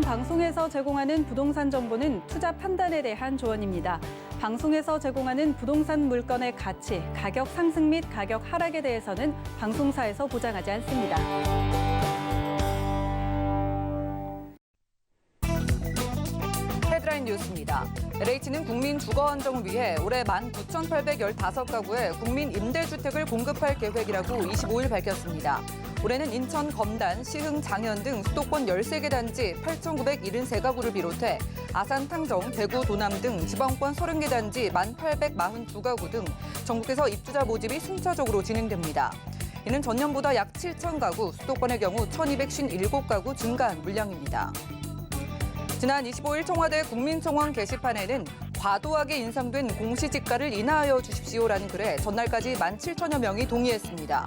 방송에서 제공하는 부동산 정보는 투자 판단에 대한 조언입니다. 방송에서 제공하는 부동산 물건의 가치, 가격 상승 및 가격 하락에 대해서는 방송사에서 보장하지 않습니다. 헤드라인 뉴스입니다. LH는 국민 주거 안정을 위해 올해 19,815가구에 국민 임대주택을 공급할 계획이라고 25일 밝혔습니다. 올해는 인천, 검단, 시흥, 장현 등 수도권 13개 단지 8,973가구를 비롯해 아산, 탕정, 대구, 도남 등 지방권 30개 단지 1,842가구 등 전국에서 입주자 모집이 순차적으로 진행됩니다. 이는 전년보다 약 7,000가구, 수도권의 경우 1,257가구 증가한 물량입니다. 지난 25일 청와대 국민청원 게시판에는 과도하게 인상된 공시지가를 인하하여 주십시오라는 글에 전날까지 17,000여 명이 동의했습니다.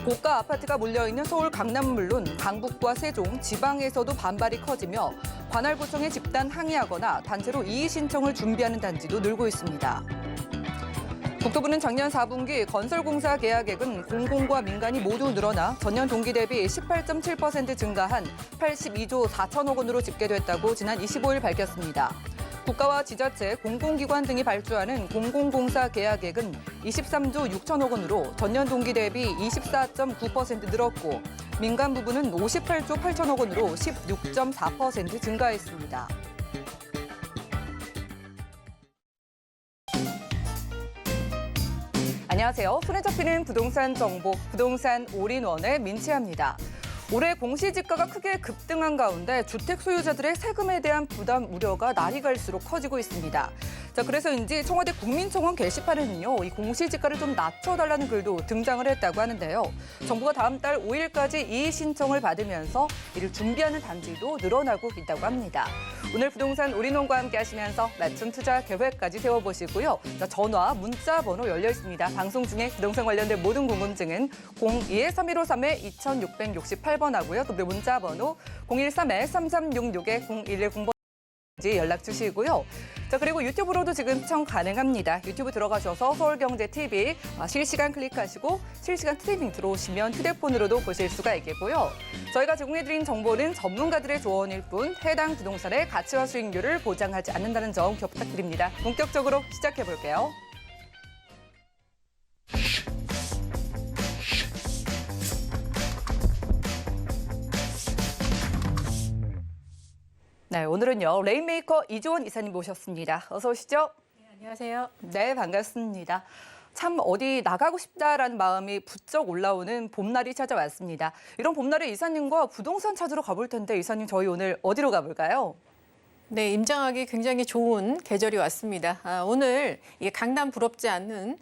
고가 아파트가 몰려있는 서울 강남은 물론 강북과 세종, 지방에서도 반발이 커지며 관할구청에 집단 항의하거나 단체로 이의 신청을 준비하는 단지도 늘고 있습니다. 국토부는 작년 4분기 건설공사 계약액은 공공과 민간이 모두 늘어나 전년 동기 대비 18.7% 증가한 82조 4천억 원으로 집계됐다고 지난 25일 밝혔습니다. 국가와 지자체, 공공기관 등이 발주하는 공공공사 계약액은 23조 6천억 원으로 전년 동기 대비 24.9% 늘었고 민간 부분은 58조 8천억 원으로 16.4% 증가했습니다. 안녕하세요. 손에 잡히는 부동산 정보, 부동산 올인원의 민채합니다. 올해 공시지가가 크게 급등한 가운데 주택 소유자들의 세금에 대한 부담 우려가 날이 갈수록 커지고 있습니다. 자, 그래서인지 청와대 국민청원 게시판에는요, 이 공시지가를 좀 낮춰달라는 글도 등장을 했다고 하는데요. 정부가 다음 달 5일까지 이의 신청을 받으면서 이를 준비하는 단지도 늘어나고 있다고 합니다. 오늘 부동산 올인원과 함께 하시면서 맞춤 투자 계획까지 세워보시고요. 자, 전화, 문자 번호 열려 있습니다. 방송 중에 부동산 관련된 모든 궁금증은 02-3153-2668번 하고요. 또 문자 번호 013-3366-0110번 연락 주시고요. 자, 그리고 유튜브로도 지금 시청 가능합니다. 유튜브 들어가셔서 서울경제TV 실시간 클릭하시고 실시간 스트리밍 들어오시면 휴대폰으로도 보실 수가 있겠고요. 저희가 제공해드린 정보는 전문가들의 조언일 뿐 해당 부동산의 가치와 수익률을 보장하지 않는다는 점 기억 부탁드립니다. 본격적으로 시작해볼게요. 네, 오늘은요, 레인메이커 이주원 이사님 모셨습니다. 어서 오시죠. 네, 안녕하세요. 네, 반갑습니다. 참 어디 나가고 싶다라는 마음이 부쩍 올라오는 봄날이 찾아왔습니다. 이런 봄날에 이사님과 부동산 찾으러 가볼 텐데 이사님 저희 오늘 어디로 가볼까요? 네, 임장하기 굉장히 좋은 계절이 왔습니다. 오늘 이 강남 부럽지 않는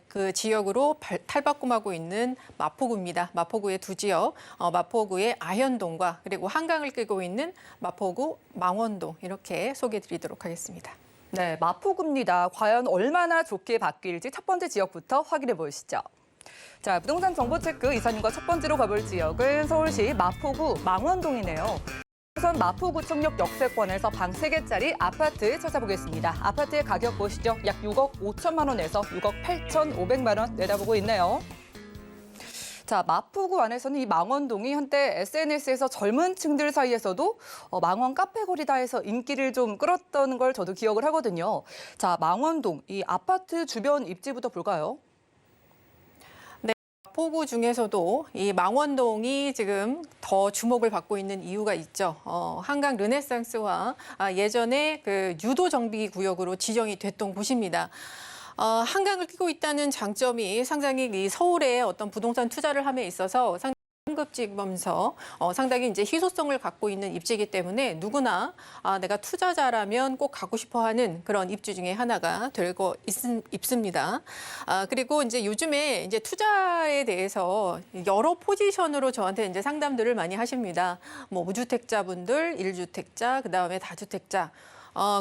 그 지역으로 탈바꿈하고 있는 마포구입니다. 마포구의 두 지역, 마포구의 아현동과 그리고 한강을 끼고 있는 마포구 망원동 이렇게 소개해드리도록 하겠습니다. 네, 마포구입니다. 과연 얼마나 좋게 바뀔지 첫 번째 지역부터 확인해 보시죠. 자, 부동산 정보 체크 이사님과 첫 번째로 가볼 지역은 서울시 마포구 망원동이네요. 우선 마포구청역 역세권에서 방 3개짜리 아파트 찾아보겠습니다. 아파트의 가격 보시죠. 약 6억 5천만 원에서 6억 8,500만 원 내다보고 있네요. 자, 마포구 안에서는 이 망원동이 한때 SNS에서 젊은 층들 사이에서도 망원 카페거리다 해서 인기를 좀 끌었던 걸 저도 기억을 하거든요. 자, 망원동, 이 아파트 주변 입지부터 볼까요? 마포구 중에서도 이 망원동이 지금 더 주목을 받고 있는 이유가 있죠. 한강 르네상스와 예전에 그 유도 정비 구역으로 지정이 됐던 곳입니다. 한강을 끼고 있다는 장점이 상당히 이 서울의 어떤 부동산 투자를 함에 있어서 상급지면서 상당히 이제 희소성을 갖고 있는 입지이기 때문에 누구나 내가 투자자라면 꼭 가고 싶어하는 그런 입지 중에 하나가 되고 있습니다. 그리고 이제 요즘에 이제 투자에 대해서 여러 포지션으로 저한테 이제 상담들을 많이 하십니다. 뭐 무주택자분들, 1주택자, 그다음에 다주택자.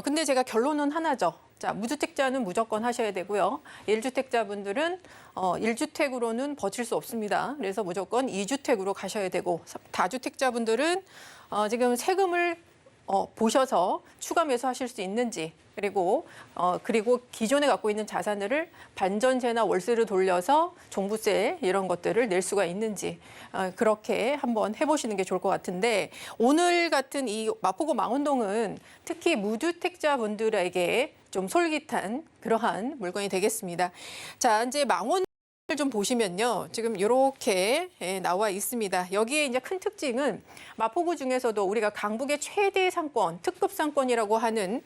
근데 제가 결론은 하나죠. 자, 무주택자는 무조건 하셔야 되고요. 1주택자분들은 1주택으로는 버틸 수 없습니다. 그래서 무조건 2주택으로 가셔야 되고 다주택자분들은 지금 세금을 보셔서 추가 매수하실 수 있는지 그리고 기존에 갖고 있는 자산들을 반전세나 월세로 돌려서 종부세 이런 것들을 낼 수가 있는지 그렇게 한번 해보시는 게 좋을 것 같은데 오늘 같은 이 마포구 망원동은 특히 무주택자분들에게 좀 솔깃한 그러한 물건이 되겠습니다. 자, 이제 망원 좀 보시면요. 지금 이렇게 나와 있습니다. 여기에 이제 큰 특징은 마포구 중에서도 우리가 강북의 최대 상권, 특급 상권이라고 하는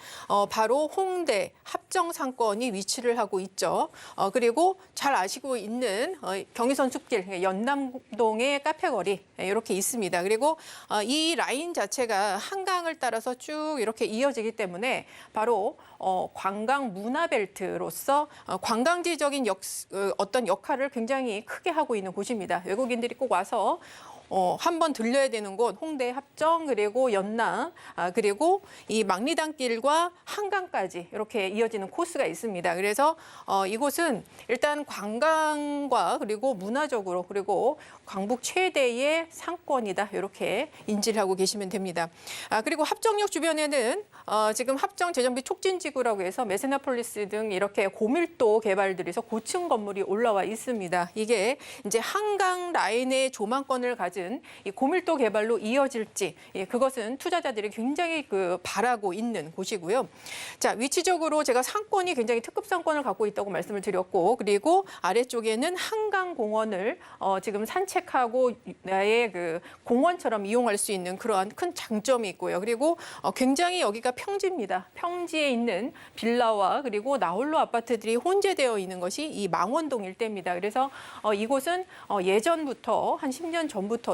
바로 홍대 합정 상권이 위치를 하고 있죠. 그리고 잘 아시고 있는 경의선 숲길 연남동의 카페거리 이렇게 있습니다. 그리고 이 라인 자체가 한강을 따라서 쭉 이렇게 이어지기 때문에 바로 관광 문화벨트로서 관광지적인 어떤 역할을 굉장히 크게 하고 있는 곳입니다. 외국인들이 꼭 와서 한번 들려야 되는 곳 홍대 합정 그리고 연남 그리고 이 망리단길과 한강까지 이렇게 이어지는 코스가 있습니다. 그래서 이곳은 일단 관광과 그리고 문화적으로 그리고 강북 최대의 상권이다 이렇게 인지를 하고 계시면 됩니다. 그리고 합정역 주변에는 지금 합정 재정비 촉진지구라고 해서 메세나폴리스 등 이렇게 고밀도 개발들에서 고층 건물이 올라와 있습니다. 이게 이제 한강 라인의 조망권을 가진 이 고밀도 개발로 이어질지 그것은 투자자들이 굉장히 바라고 있는 곳이고요. 자, 위치적으로 제가 상권이 굉장히 특급 상권을 갖고 있다고 말씀을 드렸고 그리고 아래쪽에는 한강공원을 지금 산책하고 나의 공원처럼 이용할 수 있는 그러한 큰 장점이 있고요. 그리고 굉장히 여기가 평지입니다. 평지에 있는 빌라와 그리고 나홀로 아파트들이 혼재되어 있는 것이 이 망원동 일대입니다. 그래서 이곳은 예전부터 한 10년 전부터도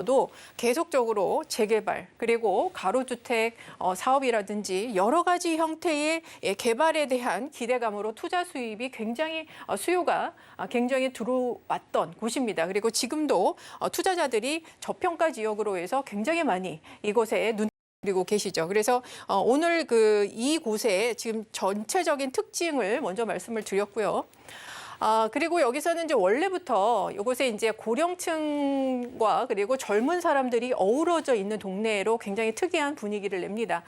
계속적으로 재개발 그리고 가로주택 사업이라든지 여러 가지 형태의 개발에 대한 기대감으로 투자 수입이 굉장히 수요가 굉장히 들어왔던 곳입니다. 그리고 지금도 투자자들이 저평가 지역으로 해서 굉장히 많이 이곳에 그리고 계시죠. 그래서 오늘 이곳의 지금 전체적인 특징을 먼저 말씀을 드렸고요. 그리고 여기서는 이제 원래부터 이곳에 이제 고령층과 그리고 젊은 사람들이 어우러져 있는 동네로 굉장히 특이한 분위기를 냅니다.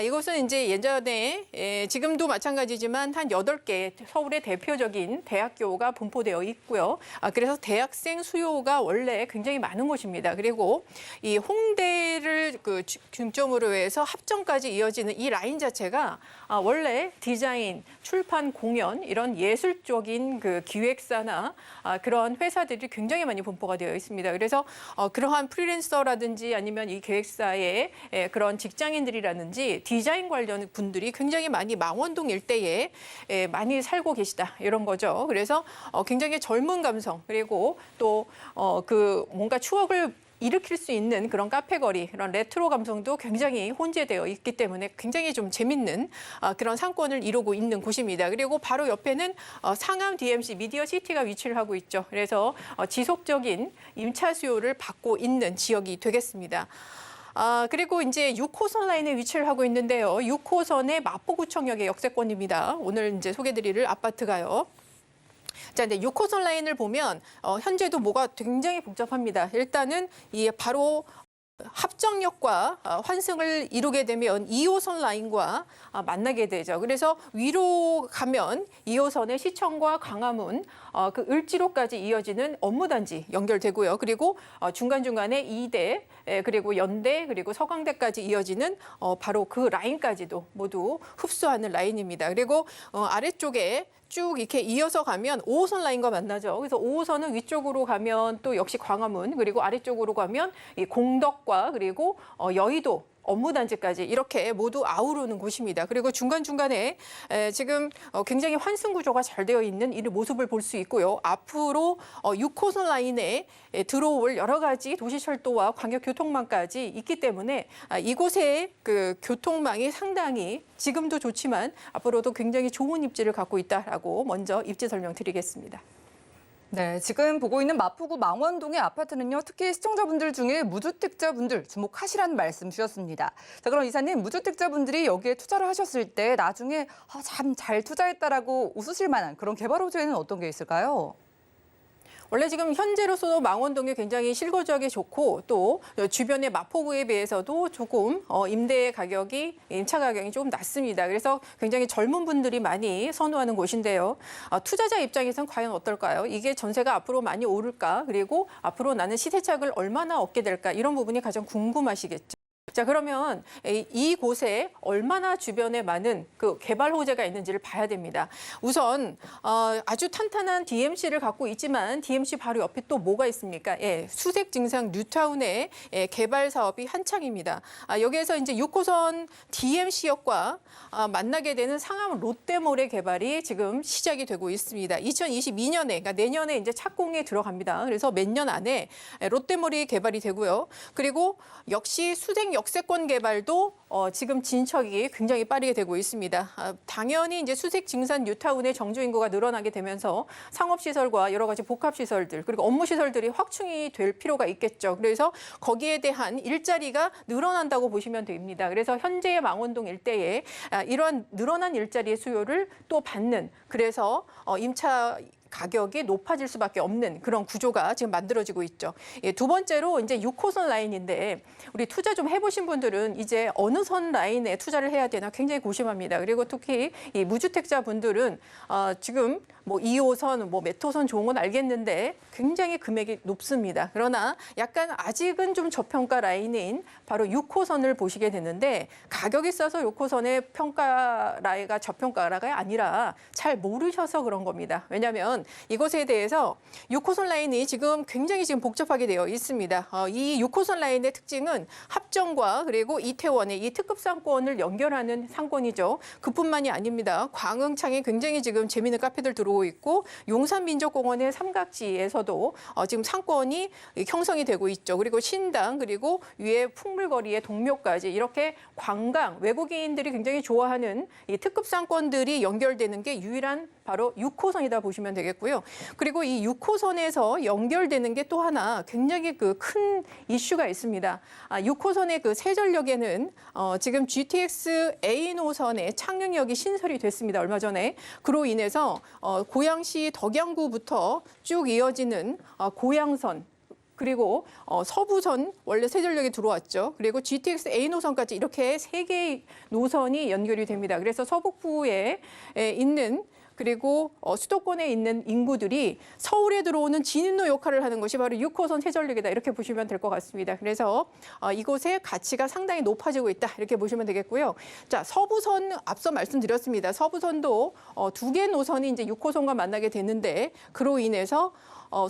이곳은 이제 예전에 지금도 마찬가지지만 한 8개 서울의 대표적인 대학교가 분포되어 있고요. 그래서 대학생 수요가 원래 굉장히 많은 곳입니다. 그리고 이 홍대를 중점으로 해서 합정까지 이어지는 이 라인 자체가 원래 디자인, 출판, 공연 이런 예술적인 기획사나 그런 회사들이 굉장히 많이 분포가 되어 있습니다. 그래서 그러한 프리랜서라든지 아니면 이 기획사의 그런 직장인들이라든지 디자인 관련 분들이 굉장히 많이 망원동 일대에 많이 살고 계시다 이런 거죠. 그래서 굉장히 젊은 감성 그리고 또 뭔가 추억을 일으킬 수 있는 그런 카페거리, 그런 레트로 감성도 굉장히 혼재되어 있기 때문에 굉장히 좀 재밌는 그런 상권을 이루고 있는 곳입니다. 그리고 바로 옆에는 상암 DMC 미디어 시티가 위치를 하고 있죠. 그래서 지속적인 임차 수요를 받고 있는 지역이 되겠습니다. 그리고 이제 6호선 라인에 위치를 하고 있는데요. 6호선의 마포구청역의 역세권입니다. 오늘 이제 소개드릴 아파트가요. 자, 근데 6호선 라인을 보면 현재도 뭐가 굉장히 복잡합니다. 일단은 바로 합정역과 환승을 이루게 되면 2호선 라인과 만나게 되죠. 그래서 위로 가면 2호선의 시청과 광화문, 을지로까지 이어지는 업무단지 연결되고요. 그리고 중간중간에 이대, 그리고 연대, 그리고 서강대까지 이어지는 바로 그 라인까지도 모두 흡수하는 라인입니다. 그리고 아래쪽에 쭉 이렇게 이어서 가면 5호선 라인과 만나죠. 그래서 5호선은 위쪽으로 가면 또 역시 광화문 그리고 아래쪽으로 가면 이 공덕과 그리고 여의도 업무단지까지 이렇게 모두 아우르는 곳입니다. 그리고 중간중간에 지금 굉장히 환승 구조가 잘 되어 있는 이 모습을 볼 수 있고요. 앞으로 6호선 라인에 들어올 여러 가지 도시철도와 광역교통망까지 있기 때문에 이곳의 교통망이 상당히 지금도 좋지만 앞으로도 굉장히 좋은 입지를 갖고 있다라고 먼저 입지 설명드리겠습니다. 네, 지금 보고 있는 마포구 망원동의 아파트는요, 특히 시청자분들 중에 무주택자분들 주목하시라는 말씀 주셨습니다. 자, 그럼 이사님, 무주택자분들이 여기에 투자를 하셨을 때 나중에 참 잘 투자했다라고 웃으실 만한 그런 개발 호재는 어떤 게 있을까요? 원래 지금 현재로서도 망원동이 굉장히 실거주하기 좋고 또 주변의 마포구에 비해서도 조금 임대 가격이 임차 가격이 조금 낮습니다. 그래서 굉장히 젊은 분들이 많이 선호하는 곳인데요. 투자자 입장에서는 과연 어떨까요? 이게 전세가 앞으로 많이 오를까? 그리고 앞으로 나는 시세착을 얼마나 얻게 될까? 이런 부분이 가장 궁금하시겠죠. 자, 그러면 이곳에 얼마나 주변에 많은 그 개발 호재가 있는지를 봐야 됩니다. 우선 아주 탄탄한 DMC를 갖고 있지만 DMC 바로 옆에 또 뭐가 있습니까? 수색 증상 뉴타운의 개발 사업이 한창입니다. 여기에서 이제 6호선 DMC역과 만나게 되는 상암 롯데몰의 개발이 지금 시작이 되고 있습니다. 2022년에, 그러니까 내년에 이제 착공에 들어갑니다. 그래서 몇 년 안에 롯데몰이 개발이 되고요. 그리고 역시 수색 역세권 개발도 지금 진척이 굉장히 빠르게 되고 있습니다. 당연히 이제 수색 증산 뉴타운의 정주 인구가 늘어나게 되면서 상업시설과 여러 가지 복합시설들 그리고 업무시설들이 확충이 될 필요가 있겠죠. 그래서 거기에 대한 일자리가 늘어난다고 보시면 됩니다. 그래서 현재의 망원동 일대에 이러한 늘어난 일자리의 수요를 또 받는 그래서 임차 가격이 높아질 수밖에 없는 그런 구조가 지금 만들어지고 있죠. 두 번째로 이제 6호선 라인인데 우리 투자 좀 해보신 분들은 이제 어느 선 라인에 투자를 해야 되나 굉장히 고심합니다. 그리고 특히 이 무주택자 분들은 지금 뭐 2호선, 뭐 몇 호선 좋은 건 알겠는데 굉장히 금액이 높습니다. 그러나 약간 아직은 좀 저평가 라인인 바로 6호선을 보시게 되는데 가격이 싸서 6호선의 평가라가 저평가라가 아니라 잘 모르셔서 그런 겁니다. 왜냐하면 이것에 대해서 6호선 라인이 지금 굉장히 지금 복잡하게 되어 있습니다. 이 6호선 라인의 특징은 합정과 그리고 이태원의 이 특급 상권을 연결하는 상권이죠. 그뿐만이 아닙니다. 광흥창에 굉장히 지금 재미있는 카페들 들어오고 있고 용산민족공원의 삼각지에서도 지금 상권이 형성이 되고 있죠. 그리고 신당 그리고 위에 풍물거리의 동묘까지 이렇게 관광 외국인들이 굉장히 좋아하는 이 특급 상권들이 연결되는 게 유일한 바로 6호선이다 보시면 되겠고요. 그리고 이 6호선에서 연결되는 게 또 하나 굉장히 그 큰 이슈가 있습니다. 6호선의 그 세전역에는 지금 GTX A 노선의 창릉역이 신설이 됐습니다. 얼마 전에. 그로 인해서 고양시 덕양구부터 쭉 이어지는 고양선 그리고 서부선 원래 세전역이 들어왔죠. 그리고 GTX A 노선까지 이렇게 세 개의 노선이 연결이 됩니다. 그래서 서북부에 있는 그리고 수도권에 있는 인구들이 서울에 들어오는 진입로 역할을 하는 것이 바로 6호선 세전역이다. 이렇게 보시면 될 것 같습니다. 그래서 이곳의 가치가 상당히 높아지고 있다. 이렇게 보시면 되겠고요. 자, 서부선 앞서 말씀드렸습니다. 서부선도 두 개 노선이 이제 6호선과 만나게 되는데 그로 인해서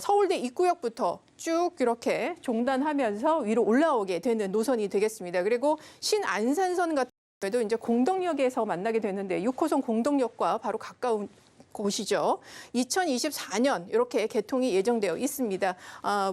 서울대 입구역부터 쭉 이렇게 종단하면서 위로 올라오게 되는 노선이 되겠습니다. 그리고 신안산선 같은 도 이제 공덕역에서 만나게 되는데 6호선 공덕역과 바로 가까운 곳이죠. 2024년 이렇게 개통이 예정되어 있습니다.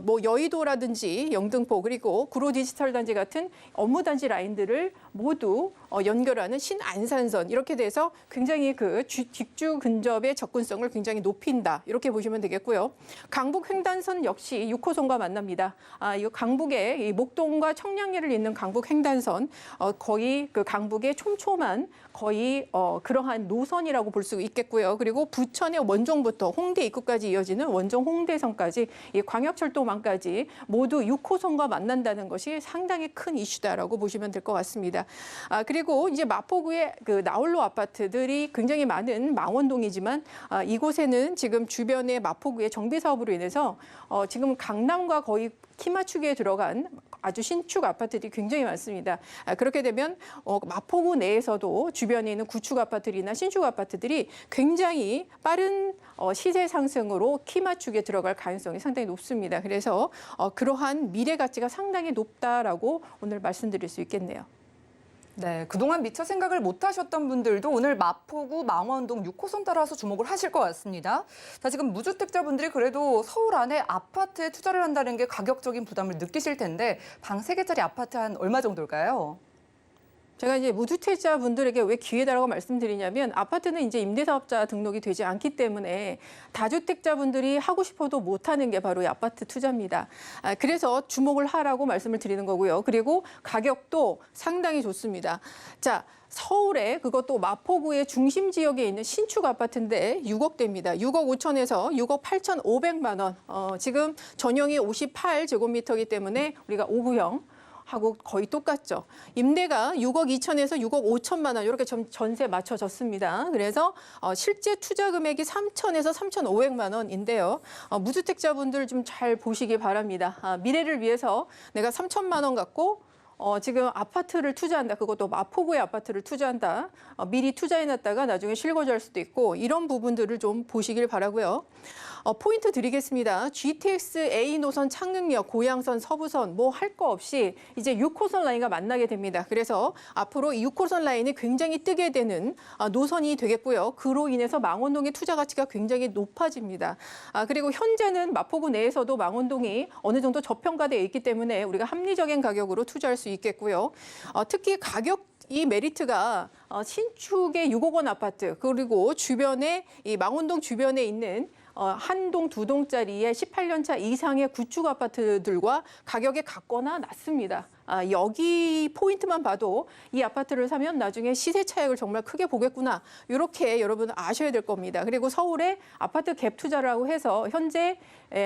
뭐 여의도라든지 영등포 그리고 구로 디지털 단지 같은 업무 단지 라인들을 모두 연결하는 신안산선 이렇게 돼서 굉장히 그 직주 근접의 접근성을 굉장히 높인다 이렇게 보시면 되겠고요. 강북 횡단선 역시 6호선과 만납니다. 이 강북에 이 목동과 청량리를 잇는 강북 횡단선 거의 그 강북의 촘촘한 거의 그러한 노선이라고 볼 수 있겠고요. 그리고 부천의 원종부터 홍대 입구까지 이어지는 원종 홍대선까지 이 광역철도망까지 모두 6호선과 만난다는 것이 상당히 큰 이슈다라고 보시면 될 것 같습니다. 그리고 이제 마포구의 그 나홀로 아파트들이 굉장히 많은 망원동이지만 이곳에는 지금 주변의 마포구의 정비 사업으로 인해서 지금 강남과 거의 키 맞추기에 들어간 아주 신축 아파트들이 굉장히 많습니다. 그렇게 되면 마포구 내에서도 주변에 있는 구축 아파트들이나 신축 아파트들이 굉장히 빠른 시세 상승으로 키 맞추기에 들어갈 가능성이 상당히 높습니다. 그래서 그러한 미래 가치가 상당히 높다라고 오늘 말씀드릴 수 있겠네요. 네, 그동안 미처 생각을 못 하셨던 분들도 오늘 마포구 망원동 6호선 따라서 주목을 하실 것 같습니다. 자, 지금 무주택자분들이 그래도 서울 안에 아파트에 투자를 한다는 게 가격적인 부담을 느끼실 텐데 방 3개짜리 아파트 한 얼마 정도일까요? 제가 이제 무주택자분들에게 왜 기회다라고 말씀드리냐면 아파트는 이제 임대사업자 등록이 되지 않기 때문에 다주택자분들이 하고 싶어도 못하는 게 바로 이 아파트 투자입니다. 그래서 주목을 하라고 말씀을 드리는 거고요. 그리고 가격도 상당히 좋습니다. 자, 서울에 그것도 마포구의 중심 지역에 있는 신축 아파트인데 6억대입니다. 6억 5천에서 6억 8,500만 원. 지금 전용이 58제곱미터이기 때문에 우리가 5구형 하고 거의 똑같죠. 임대가 6억 2천에서 6억 5천만 원 이렇게 전세 맞춰졌습니다. 그래서 실제 투자 금액이 3천에서 3,500만 원인데요. 무주택자분들 좀 잘 보시기 바랍니다. 미래를 위해서 내가 3천만 원 갖고 지금 아파트를 투자한다. 그것도 마포구의 아파트를 투자한다. 미리 투자해놨다가 나중에 실거주할 수도 있고 이런 부분들을 좀 보시길 바라고요. 포인트 드리겠습니다. GTX A 노선 창릉역, 고양선, 서부선 뭐 할 거 없이 이제 6호선 라인과 만나게 됩니다. 그래서 앞으로 이 6호선 라인이 굉장히 뜨게 되는 노선이 되겠고요. 그로 인해서 망원동의 투자 가치가 굉장히 높아집니다. 그리고 현재는 마포구 내에서도 망원동이 어느 정도 저평가되어 있기 때문에 우리가 합리적인 가격으로 투자할 수 있겠고요. 특히 가격 이 메리트가 신축의 6억 원 아파트 그리고 주변에 이 망원동 주변에 있는 한 동, 두 동짜리의 18년 차 이상의 구축 아파트들과 가격이 같거나 낮습니다. 여기 포인트만 봐도 이 아파트를 사면 나중에 시세 차익을 정말 크게 보겠구나. 이렇게 여러분 아셔야 될 겁니다. 그리고 서울에 아파트 갭 투자라고 해서 현재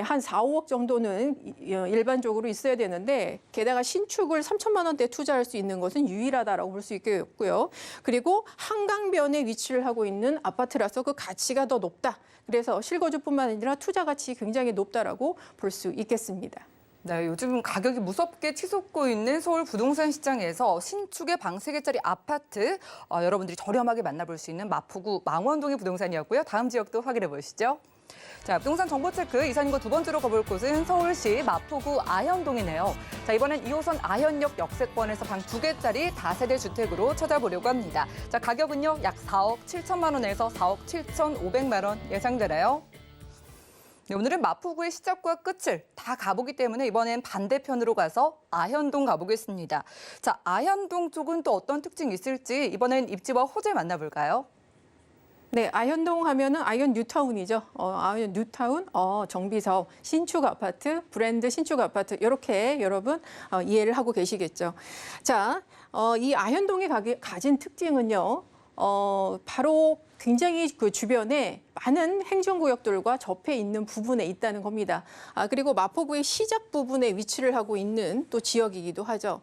한 4, 5억 정도는 일반적으로 있어야 되는데 게다가 신축을 3천만 원대 투자할 수 있는 것은 유일하다라고 볼 수 있겠고요. 그리고 한강변에 위치를 하고 있는 아파트라서 그 가치가 더 높다. 그래서 실거주뿐만 아니라 투자 가치 굉장히 높다라고 볼 수 있겠습니다. 네, 요즘 가격이 무섭게 치솟고 있는 서울 부동산 시장에서 신축의 방 3개짜리 아파트 여러분들이 저렴하게 만나볼 수 있는 마포구 망원동의 부동산이었고요. 다음 지역도 확인해 보시죠. 자, 부동산 정보 체크 이사님과 두 번째로 가볼 곳은 서울시 마포구 아현동이네요. 자, 이번엔 2호선 아현역 역세권에서 방 2개짜리 다세대 주택으로 찾아보려고 합니다. 자, 가격은요 약 4억 7천만 원에서 4억 7,500만 원 예상되나요? 네, 오늘은 마포구의 시작과 끝을 다 가보기 때문에 이번엔 반대편으로 가서 아현동 가보겠습니다. 자, 아현동 쪽은 또 어떤 특징이 있을지 이번엔 입지와 호재 만나볼까요? 네, 아현동 하면은 아현 뉴타운이죠. 아현 뉴타운, 정비사업, 신축 아파트, 브랜드 신축 아파트 이렇게 여러분 이해를 하고 계시겠죠. 자, 이 아현동이 가진 특징은요. 바로 굉장히 그 주변에 많은 행정구역들과 접해 있는 부분에 있다는 겁니다. 그리고 마포구의 시작 부분에 위치를 하고 있는 또 지역이기도 하죠.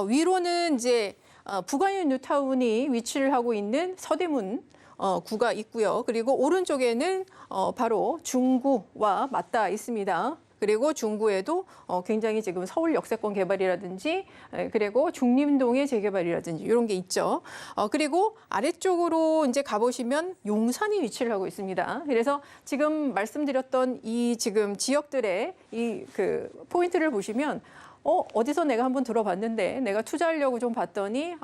위로는 이제 북아현 뉴타운이 위치를 하고 있는 서대문 구가 있고요. 그리고 오른쪽에는 바로 중구와 맞닿아 있습니다. 그리고 중구에도 굉장히 지금 서울 역세권 개발이라든지 그리고 중림동의 재개발이라든지 이런 게 있죠. 그리고 아래쪽으로 이제 가보시면 용산이 위치를 하고 있습니다. 그래서 지금 말씀드렸던 이 지금 지역들의 이 그 포인트를 보시면 어디서 내가 한번 들어봤는데 내가 투자하려고 좀 봤더니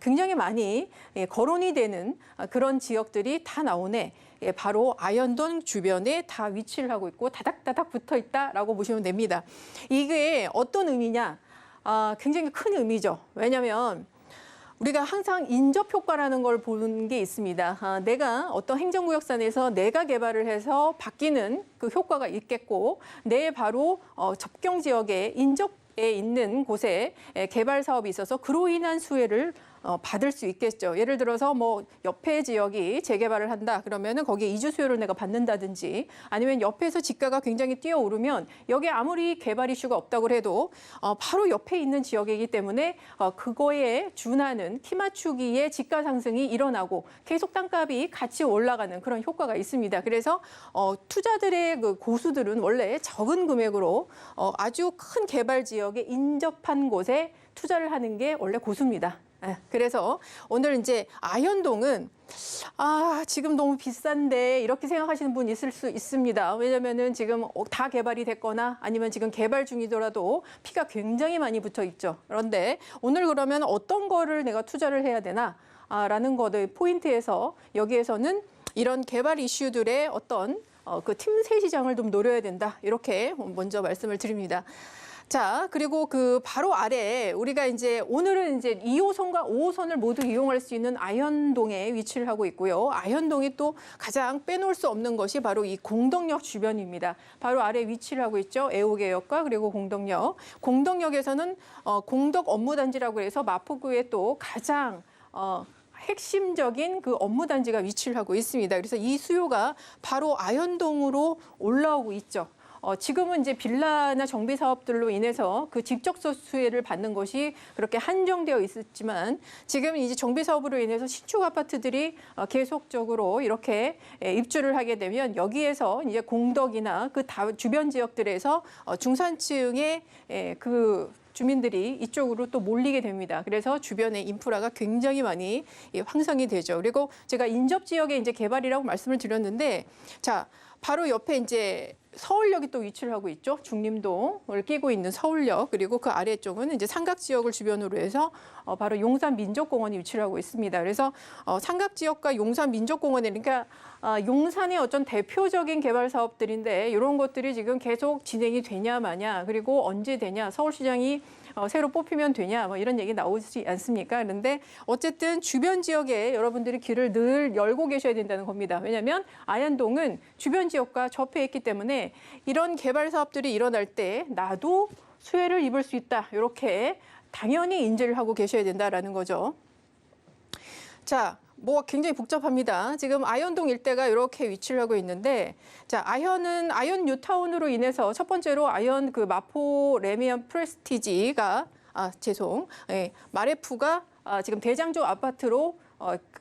굉장히 많이 거론이 되는 그런 지역들이 다 나오네. 바로 아현동 주변에 다 위치를 하고 있고 다닥다닥 붙어 있다라고 보시면 됩니다. 이게 어떤 의미냐? 굉장히 큰 의미죠. 왜냐하면 우리가 항상 인접 효과라는 걸 보는 게 있습니다. 내가 어떤 행정구역선에서 내가 개발을 해서 바뀌는 그 효과가 있겠고 내 바로 접경 지역에 인접에 있는 곳에 개발 사업이 있어서 그로 인한 수혜를 받을 수 있겠죠. 예를 들어서 뭐 옆에 지역이 재개발을 한다 그러면은 거기에 이주 수요를 내가 받는다든지 아니면 옆에서 집가가 굉장히 뛰어오르면 여기에 아무리 개발 이슈가 없다고 해도 바로 옆에 있는 지역이기 때문에 그거에 준하는 키 맞추기의 집가 상승이 일어나고 계속 땅값이 같이 올라가는 그런 효과가 있습니다. 그래서 투자들의 그 고수들은 원래 적은 금액으로 아주 큰 개발 지역에 인접한 곳에 투자를 하는 게 원래 고수입니다. 그래서 오늘 이제 아현동은 지금 너무 비싼데 이렇게 생각하시는 분 있을 수 있습니다. 왜냐면은 지금 다 개발이 됐거나 아니면 지금 개발 중이더라도 피가 굉장히 많이 붙어 있죠. 그런데 오늘 그러면 어떤 거를 내가 투자를 해야 되나? 라는 것의 포인트에서 여기에서는 이런 개발 이슈들의 어떤 그 틈새 시장을 좀 노려야 된다. 이렇게 먼저 말씀을 드립니다. 자, 그리고 그 바로 아래 우리가 이제 오늘은 이제 2호선과 5호선을 모두 이용할 수 있는 아현동에 위치를 하고 있고요. 아현동이 또 가장 빼놓을 수 없는 것이 바로 이 공덕역 주변입니다. 바로 아래 위치를 하고 있죠. 애호개역과 그리고 공덕역. 공덕역에서는 공덕 업무단지라고 해서 마포구에 또 가장 핵심적인 그 업무단지가 위치를 하고 있습니다. 그래서 이 수요가 바로 아현동으로 올라오고 있죠. 지금은 이제 빌라나 정비 사업들로 인해서 그 직접적 수혜를 받는 것이 그렇게 한정되어 있었지만 지금 이제 정비 사업으로 인해서 신축 아파트들이 계속적으로 이렇게 입주를 하게 되면 여기에서 이제 공덕이나 그 주변 지역들에서 중산층의 그 주민들이 이쪽으로 또 몰리게 됩니다. 그래서 주변에 인프라가 굉장히 많이 형성이 되죠. 그리고 제가 인접 지역의 이제 개발이라고 말씀을 드렸는데, 자, 바로 옆에 이제 서울역이 또 위치를 하고 있죠. 중림동을 끼고 있는 서울역, 그리고 그 아래쪽은 이제 삼각 지역을 주변으로 해서 바로 용산 민족공원이 위치를 하고 있습니다. 그래서 삼각 지역과 용산 민족공원에 그러니까 용산의 어떤 대표적인 개발 사업들인데 이런 것들이 지금 계속 진행이 되냐 마냐, 그리고 언제 되냐, 서울시장이 새로 뽑히면 되냐, 뭐 이런 얘기 나오지 않습니까? 그런데 어쨌든 주변 지역에 여러분들이 길을 늘 열고 계셔야 된다는 겁니다. 왜냐하면 아현동은 주변 지역과 접해 있기 때문에 이런 개발 사업들이 일어날 때 나도 수혜를 입을 수 있다, 이렇게 당연히 인지를 하고 계셔야 된다라는 거죠. 자, 뭐 굉장히 복잡합니다. 지금 아현동 일대가 이렇게 위치를 하고 있는데, 자, 아현은 아현 뉴타운으로 인해서 첫 번째로 아현 그 마포 레미안 프레스티지가 마레프가 지금 대장조 아파트로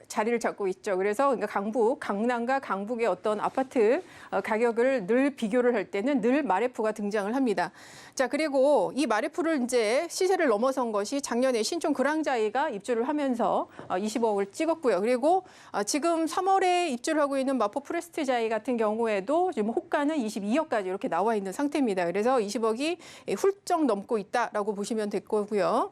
자리를 잡고 있죠. 그래서 그러니까 강남과 강북의 어떤 아파트 가격을 늘 비교를 할 때는 늘 마레프가 등장을 합니다. 자, 그리고 이 마레프를 이제 시세를 넘어선 것이 작년에 신촌 그랑자이가 입주를 하면서 20억을 찍었고요. 그리고 지금 3월에 입주를 하고 있는 마포 프레스티자이 같은 경우에도 지금 호가는 22억까지 이렇게 나와 있는 상태입니다. 그래서 20억이 훌쩍 넘고 있다라고 보시면 될 거고요.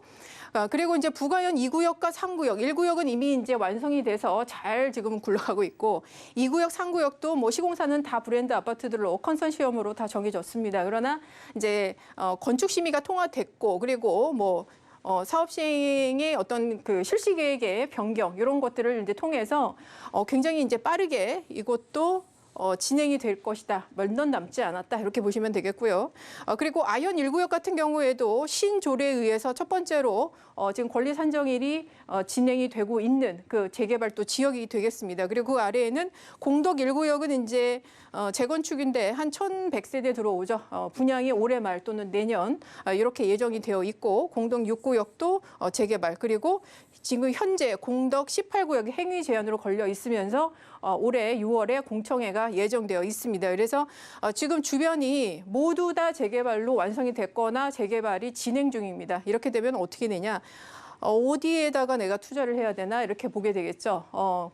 그리고 이제 부가현 2구역과 3구역, 1구역은 이미 이제 완성이 돼서 잘 지금 굴러가고 있고 2구역, 3구역도 뭐 시공사는 다 브랜드 아파트들로 컨소시엄으로 다 정해졌습니다. 그러나 이제 건축 심의가 통과됐고 그리고 뭐 사업 시행의 어떤 그 실시 계획의 변경 이런 것들을 이제 통해서 굉장히 이제 빠르게 이것도 진행이 될 것이다. 몇 년 남지 않았다. 이렇게 보시면 되겠고요. 그리고 아현 1구역 같은 경우에도 신조례에 의해서 첫 번째로 지금 권리 산정일이 진행이 되고 있는 그 재개발 또 지역이 되겠습니다. 그리고 그 아래에는 공덕 1구역은 이제 재건축인데 한 1,100세대 들어오죠. 분양이 올해 말 또는 내년 이렇게 예정이 되어 있고 공덕 6구역도 재개발, 그리고 지금 현재 공덕 18구역이 행위 제한으로 걸려 있으면서 올해 6월에 공청회가 예정되어 있습니다. 그래서 지금 주변이 모두 다 재개발로 완성이 됐거나 재개발이 진행 중입니다. 이렇게 되면 어떻게 되냐? 어디에다가 내가 투자를 해야 되나 이렇게 보게 되겠죠.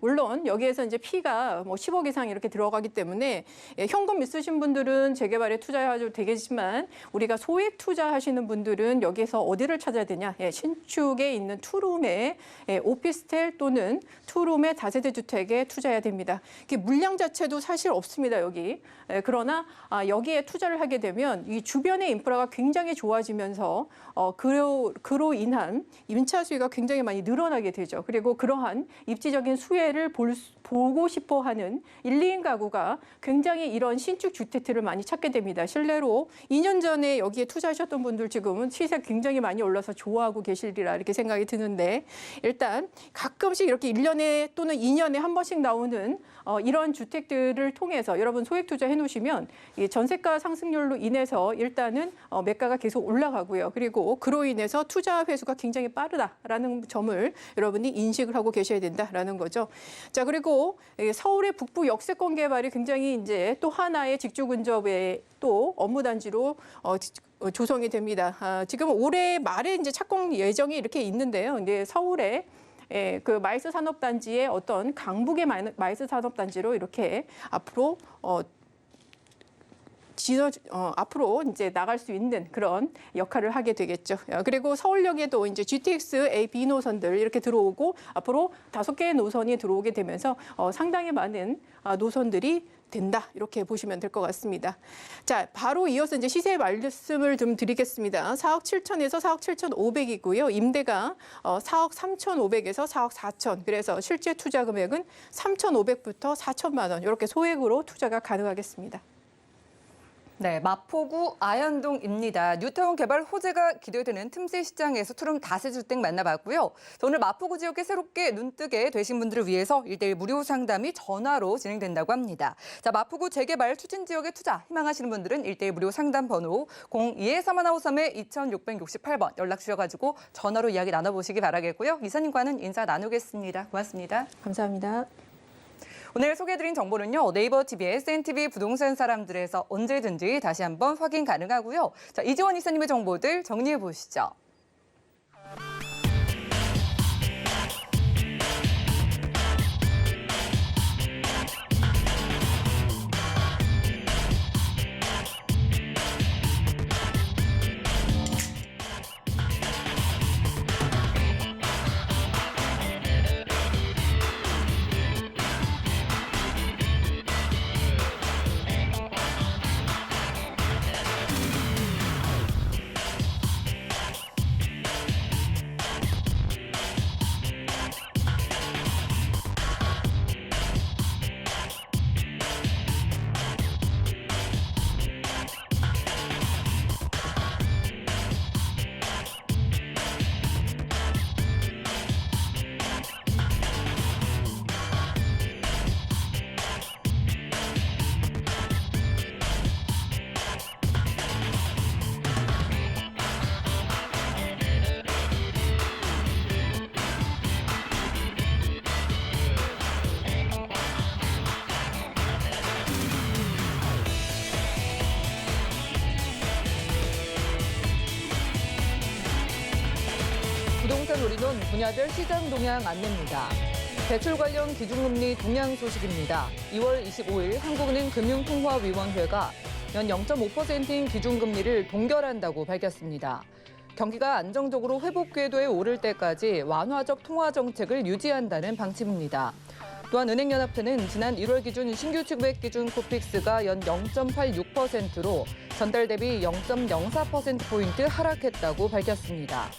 물론 여기에서 이제 피가 뭐 10억 이상 이렇게 들어가기 때문에 현금 있으신 분들은 재개발에 투자하셔도 되겠지만 우리가 소액 투자하시는 분들은 여기에서 어디를 찾아야 되냐? 신축에 있는 투룸의 오피스텔 또는 투룸의 다세대 주택에 투자해야 됩니다. 물량 자체도 사실 없습니다, 여기. 그러나 여기에 투자를 하게 되면 이 주변의 인프라가 굉장히 좋아지면서 그로 인한 임차 수요가 굉장히 많이 늘어나게 되죠. 그리고 그러한 입지적인 수혜를 보고 싶어하는 1, 2인 가구가 굉장히 이런 신축 주택들을 많이 찾게 됩니다. 실례로 2년 전에 여기에 투자하셨던 분들 지금은 시세 굉장히 많이 올라서 좋아하고 계시리라 이렇게 생각이 드는데, 일단 가끔씩 이렇게 1년에 또는 2년에 한 번씩 나오는 이런 주택들을 통해서 여러분 소액 투자해 놓으시면 이 전세가 상승률로 인해서 일단은 매가가 계속 올라가고요. 그리고 그로 인해서 투자 회수가 굉장히 빠르다라는 점을 여러분이 인식을 하고 계셔야 된다라는 거죠. 자, 그리고 서울의 북부 역세권 개발이 굉장히 이제 또 하나의 직주 근접의 또 업무 단지로 조성이 됩니다. 지금 올해 말에 이제 착공 예정이 이렇게 있는데요. 이제 서울에 그 마이스 산업단지의 어떤 강북의 마이스 산업단지로 이렇게 앞으로 앞으로 이제 나갈 수 있는 그런 역할을 하게 되겠죠. 그리고 서울역에도 이제 GTX A, B 노선들 이렇게 들어오고 앞으로 5개의 노선이 들어오게 되면서 상당히 많은 노선들이 된다. 이렇게 보시면 될 것 같습니다. 자, 바로 이어서 이제 시세 말씀을 좀 드리겠습니다. 4억 7천에서 4억 7,500이고요. 임대가 4억 3,500에서 4억 4천. 그래서 실제 투자 금액은 3,500부터 4천만 원 이렇게 소액으로 투자가 가능하겠습니다. 네, 마포구 아현동입니다. 뉴타운 개발 호재가 기대되는 틈새 시장에서 투룸 다세주택 만나봤고요. 오늘 마포구 지역에 새롭게 눈뜨게 되신 분들을 위해서 1:1 무료 상담이 전화로 진행된다고 합니다. 자, 마포구 재개발 추진 지역에 투자 희망하시는 분들은 1:1 무료 상담 번호 02-3153-2668번 연락 주셔가지고 전화로 이야기 나눠보시기 바라겠고요. 이사님과는 인사 나누겠습니다. 고맙습니다. 감사합니다. 오늘 소개해드린 정보는요. 네이버 TV의 SNTV 부동산 사람들에서 언제든지 다시 한번 확인 가능하고요. 자, 이지원 이사님의 정보들 정리해 보시죠. 부동산 우리는 분야별 시장 동향 안내입니다. 대출 관련 기준금리 동향 소식입니다. 2월 25일 한국은행 금융통화위원회가 연 0.5%인 기준금리를 동결한다고 밝혔습니다. 경기가 안정적으로 회복 궤도에 오를 때까지 완화적 통화 정책을 유지한다는 방침입니다. 또한 은행연합회는 지난 1월 기준 신규 취급액 기준 코픽스가 연 0.86%로 전달 대비 0.04%포인트 하락했다고 밝혔습니다.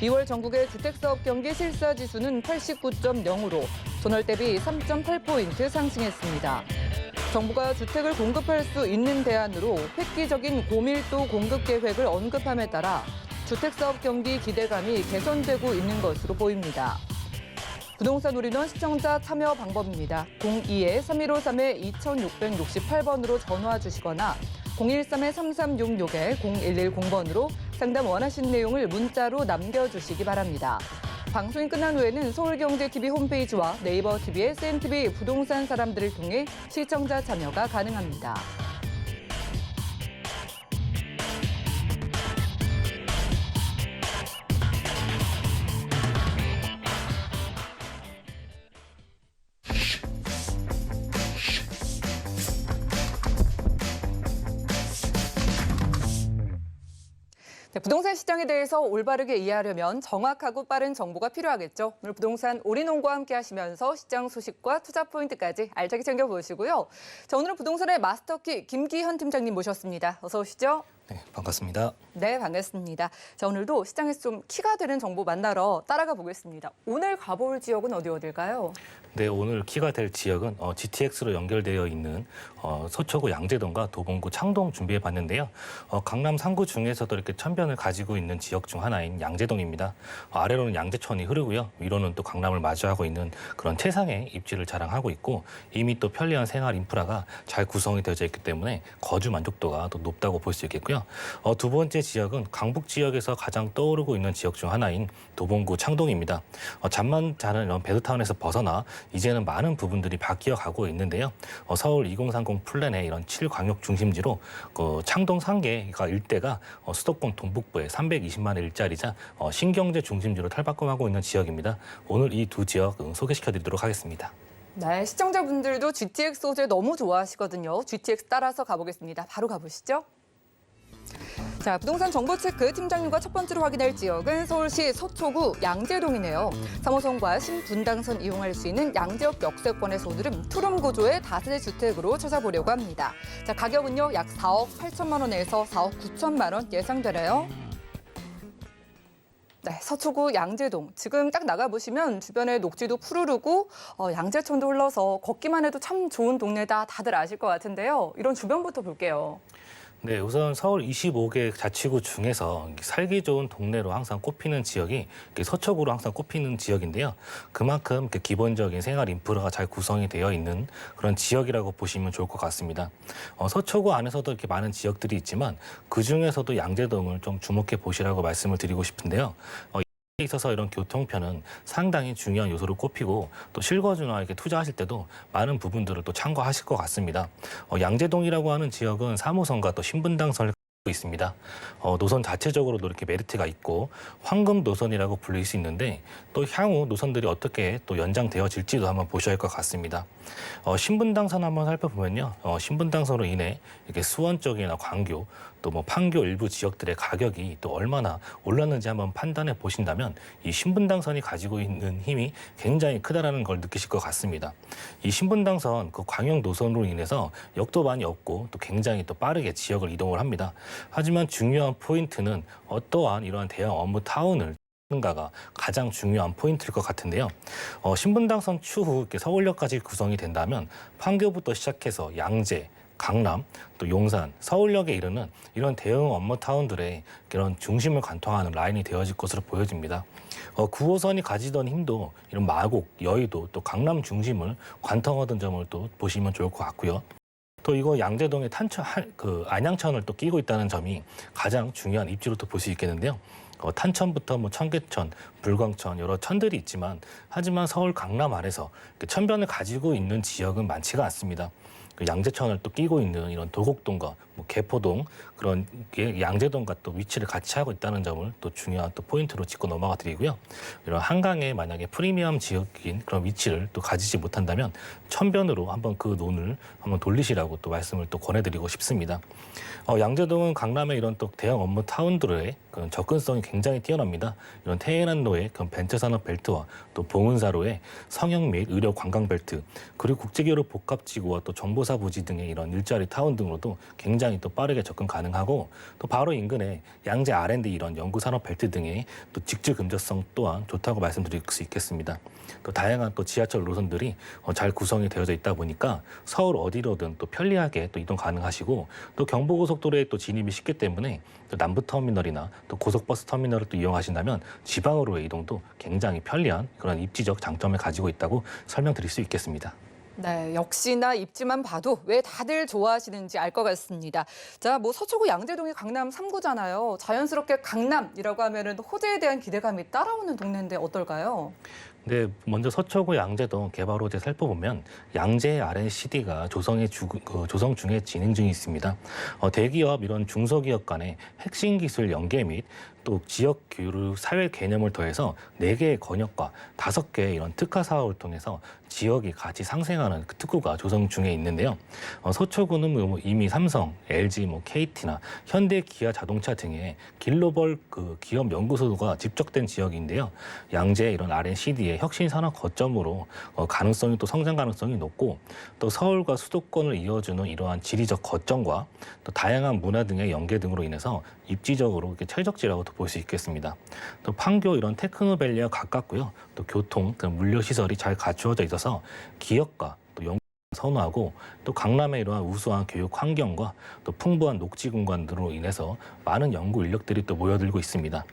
2월 전국의 주택사업 경기 실사지수는 89.0으로 전월 대비 3.8포인트 상승했습니다. 정부가 주택을 공급할 수 있는 대안으로 획기적인 고밀도 공급 계획을 언급함에 따라 주택사업 경기 기대감이 개선되고 있는 것으로 보입니다. 부동산 우리는 시청자 참여 방법입니다. 02-3153-2668번으로 전화 주시거나 013-3366-0110번으로 상담 원하신 내용을 문자로 남겨주시기 바랍니다. 방송이 끝난 후에는 서울경제TV 홈페이지와 네이버 TV의 SNTV 부동산 사람들을 통해 시청자 참여가 가능합니다. 네, 부동산 시장에 대해서 올바르게 이해하려면 정확하고 빠른 정보가 필요하겠죠. 오늘 부동산 올인원과 함께 하시면서 시장 소식과 투자 포인트까지 알차게 챙겨보시고요. 자, 오늘은 부동산의 마스터키 김기현 팀장님 모셨습니다. 어서 오시죠. 네, 반갑습니다. 네, 반갑습니다. 자, 오늘도 시장에서 좀 키가 되는 정보 만나러 따라가 보겠습니다. 오늘 가볼 지역은 어딜까요? 네, 오늘 키가 될 지역은 GTX로 연결되어 있는 서초구 양재동과 도봉구 창동 준비해 봤는데요. 강남 3구 중에서도 이렇게 천변을 가지고 있는 지역 중 하나인 양재동입니다. 아래로는 양재천이 흐르고요. 위로는 또 강남을 마주하고 있는 그런 최상의 입지를 자랑하고 있고 이미 또 편리한 생활 인프라가 잘 구성이 되어져 있기 때문에 거주 만족도가 또 높다고 볼 수 있겠고요. 두 번째 지역은 강북 지역에서 가장 떠오르고 있는 지역 중 하나인 도봉구 창동입니다. 잠만 자는 이런 베드타운에서 벗어나 이제는 많은 부분들이 바뀌어 가고 있는데요. 서울 2030 플랜의 이런 7광역 중심지로 창동 상계가 일대가 수도권 동북부에 320만의 일자리자 신경제 중심지로 탈바꿈하고 있는 지역입니다. 오늘 이 두 지역 소개시켜드리도록 하겠습니다. 네, 시청자분들도 GTX 소재 너무 좋아하시거든요. GTX 따라서 가보겠습니다. 바로 가보시죠. 자, 부동산 정보체크 팀장님과 첫 번째로 확인할 지역은 서울시 서초구 양재동이네요. 3호선과 신분당선 이용할 수 있는 양재역 역세권에서 오늘은 투룸 구조의 다세대 주택으로 찾아보려고 합니다. 자, 가격은요 약 4억 8천만 원에서 4억 9천만 원 예상되네요. 네, 서초구 양재동. 지금 딱 나가보시면 주변에 녹지도 푸르르고 양재천도 흘러서 걷기만 해도 참 좋은 동네다 다들 아실 것 같은데요. 이런 주변부터 볼게요. 네, 우선 서울 25개 자치구 중에서 살기 좋은 동네로 항상 꼽히는 지역이 서초구로 항상 꼽히는 지역인데요. 그만큼 기본적인 생활 인프라가 잘 구성이 되어 있는 그런 지역이라고 보시면 좋을 것 같습니다. 서초구 안에서도 이렇게 많은 지역들이 있지만 그 중에서도 양재동을 좀 주목해 보시라고 말씀을 드리고 싶은데요. 에 있어서 이런 교통편은 상당히 중요한 요소로 꼽히고 또 실거주나 이렇게 투자하실 때도 많은 부분들을 또 참고하실 것 같습니다. 양재동이라고 하는 지역은 3호선과 또 신분당선을 갖고 있습니다. 노선 자체적으로도 이렇게 메리트가 있고 황금 노선이라고 불릴 수 있는데 또 향후 노선들이 어떻게 또 연장되어질지도 한번 보셔야 할 것 같습니다. 신분당선 한번 살펴보면요. 신분당선으로 인해 이렇게 수원 쪽이나 광교 또 뭐 판교 일부 지역들의 가격이 또 얼마나 올랐는지 한번 판단해 보신다면 이 신분당선이 가지고 있는 힘이 굉장히 크다라는 걸 느끼실 것 같습니다. 이 신분당선 그 광역 노선으로 인해서 역도 많이 없고 또 굉장히 또 빠르게 지역을 이동을 합니다. 하지만 중요한 포인트는 어떠한 이러한 대형 업무 타운을 가가 가장 중요한 포인트일 것 같은데요. 신분당선 추후 이렇게 서울역까지 구성이 된다면 판교부터 시작해서 양재, 강남, 또 용산, 서울역에 이르는 이런 대형 업무 타운들의 이런 중심을 관통하는 라인이 되어질 것으로 보여집니다. 9호선이 가지던 힘도 이런 마곡, 여의도, 또 강남 중심을 관통하던 점을 또 보시면 좋을 것 같고요. 또 이거 양재동에 안양천을 또 끼고 있다는 점이 가장 중요한 입지로 또 볼 수 있겠는데요. 탄천부터 뭐 청계천, 불광천 여러 천들이 있지만 하지만 서울 강남 아래서 천변을 가지고 있는 지역은 많지가 않습니다. 양재천을 또 끼고 있는 이런 도곡동과 뭐 개포동 그런 양재동과 또 위치를 같이 하고 있다는 점을 또 중요한 또 포인트로 짚고 넘어가 드리고요. 이런 한강에 만약에 프리미엄 지역인 그런 위치를 또 가지지 못한다면 천변으로 한번 그 논을 한번 돌리시라고 또 말씀을 또 권해드리고 싶습니다. 양재동은 강남의 이런 또 대형 업무 타운들의 그런 접근성이 굉장히 뛰어납니다. 이런 태해난로의 그런 벤처산업 벨트와 또 봉은사로의 성형 및 의료 관광 벨트 그리고 국제교류 복합지구와 또 정보사 부지 등의 이런 일자리 타운 등으로도 굉장히 또 빠르게 접근 가능하고 또 바로 인근에 양재 R&D 이런 연구산업 벨트 등의 또 직주 근접성 또한 좋다고 말씀드릴 수 있겠습니다. 또 다양한 또 지하철 노선들이 잘 구성이 되어져 있다 보니까 서울 어디로든 또 편리하게 또 이동 가능하시고 또 경부고속도로에 또 진입이 쉽기 때문에 또 남부터미널이나 또 고속버스 터미널을 또 이용하신다면 지방으로의 이동도 굉장히 편리한 그런 입지적 장점을 가지고 있다고 설명드릴 수 있겠습니다. 네, 역시나 입지만 봐도 왜 다들 좋아하시는지 알 것 같습니다. 자, 뭐 서초구 양재동이 강남 3구잖아요. 자연스럽게 강남이라고 하면은 호재에 대한 기대감이 따라오는 동네인데 어떨까요? 네, 먼저 서초구 양재동 개발 호재 살펴보면 양재 R&CD가 조성 중에 진행 중에 있습니다. 대기업 이런 중소기업 간의 핵심 기술 연계 및 또 지역 교류 사회 개념을 더해서 4개의 권역과 5개의 이런 특화 사업을 통해서 지역이 같이 상생하는 그 특구가 조성 중에 있는데요. 서초구는 뭐 이미 삼성, LG, KT나 현대, 기아 자동차 등의 글로벌 그 기업 연구소가 집적된 지역인데요. 양재 이런 R&CD의 혁신 산업 거점으로 가능성이 또 성장 가능성이 높고 또 서울과 수도권을 이어주는 이러한 지리적 거점과 또 다양한 문화 등의 연계 등으로 인해서 입지적으로 이렇게 최적지라고 볼 수 있겠습니다. 또 판교 이런 테크노밸리와 가깝고요. 또 교통, 물류 시설이 잘 갖추어져 있어서 기업과 또 연구 선호하고 또 강남의 이러한 우수한 교육 환경과 또 풍부한 녹지 공간들로 인해서 많은 연구 인력들이 또 모여들고 있습니다.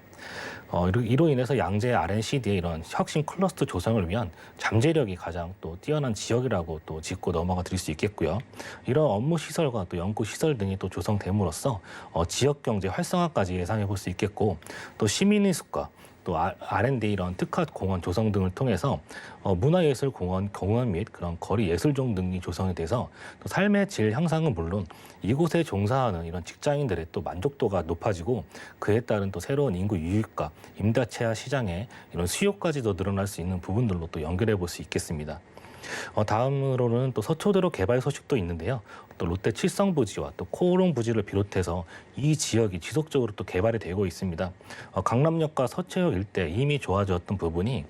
이로 인해서 양재 R&CD의 이런 혁신 클러스터 조성을 위한 잠재력이 가장 또 뛰어난 지역이라고 또 짚고 넘어가 드릴 수 있겠고요. 이런 업무 시설과 또 연구 시설 등이 또 조성됨으로써 지역 경제 활성화까지 예상해 볼 수 있겠고 또 시민의숙과 또 R&D 이런 특화 공원 조성 등을 통해서 문화예술 공원 및 그런 거리 예술종 등이 조성이 돼서 또 삶의 질 향상은 물론 이곳에 종사하는 이런 직장인들의 또 만족도가 높아지고 그에 따른 또 새로운 인구 유입과 임대차 시장의 이런 수요까지도 늘어날 수 있는 부분들로 또 연결해 볼 수 있겠습니다. 다음으로는 또 서초대로 개발 소식도 있는데요. 또 롯데 칠성부지와 또 코오롱부지를 비롯해서 이 지역이 지속적으로 또 개발이 되고 있습니다. 강남역과 서초역 일대 이미 좋아졌던 부분이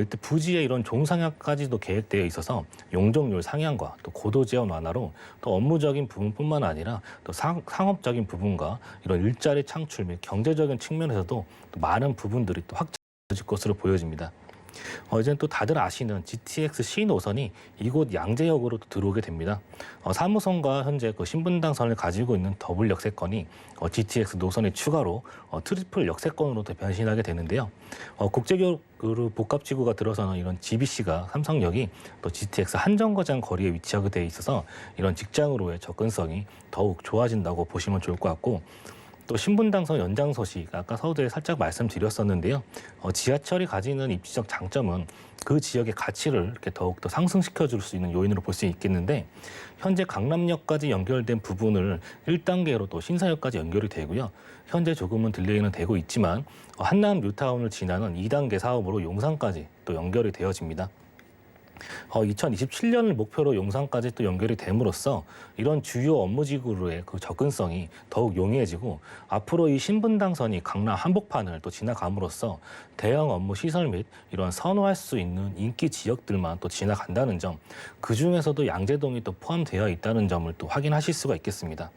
이때 부지의 이런 종상향까지도 계획되어 있어서 용적률 상향과 또 고도 제한 완화로 또 업무적인 부분뿐만 아니라 또 상업적인 부분과 이런 일자리 창출 및 경제적인 측면에서도 또 많은 부분들이 또 확장될 것으로 보여집니다. 이제는 또 다들 아시는 GTX C 노선이 이곳 양재역으로 들어오게 됩니다. 3호선과 현재 그 신분당선을 가지고 있는 더블 역세권이 GTX 노선의 추가로 트리플 역세권으로 변신하게 되는데요. 국제교류 복합지구가 들어서는 이런 GBC가 삼성역이 또 GTX 한정거장 거리에 위치하게 돼 있어서 이런 직장으로의 접근성이 더욱 좋아진다고 보시면 좋을 것 같고, 또 신분당선 연장 소식 아까 서두에 살짝 말씀드렸었는데요. 지하철이 가지는 입지적 장점은 그 지역의 가치를 이렇게 더욱더 상승시켜줄 수 있는 요인으로 볼 수 있겠는데, 현재 강남역까지 연결된 부분을 1단계로 또 신사역까지 연결이 되고요. 현재 조금은 딜레이는 되고 있지만 한남 뉴타운을 지나는 2단계 사업으로 용산까지 또 연결이 되어집니다. 2027년을 목표로 용산까지 또 연결이 됨으로써 이런 주요 업무지구로의 그 접근성이 더욱 용이해지고, 앞으로 이 신분당선이 강남 한복판을 또 지나감으로써 대형 업무 시설 및 이런 선호할 수 있는 인기 지역들만 또 지나간다는 점, 그 중에서도 양재동이 또 포함되어 있다는 점을 또 확인하실 수가 있겠습니다.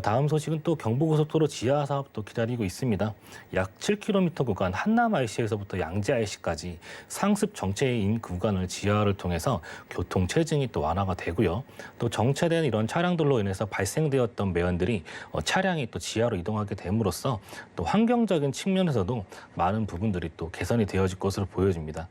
다음 소식은 또 경부고속도로 지하 사업도 기다리고 있습니다. 약 7km 구간 한남 IC에서부터 양재 IC까지 상습 정체인 구간을 지하를 통해서 교통 체증이 또 완화가 되고요. 또 정체된 이런 차량들로 인해서 발생되었던 매연들이 차량이 또 지하로 이동하게 됨으로써 또 환경적인 측면에서도 많은 부분들이 또 개선이 되어질 것으로 보여집니다.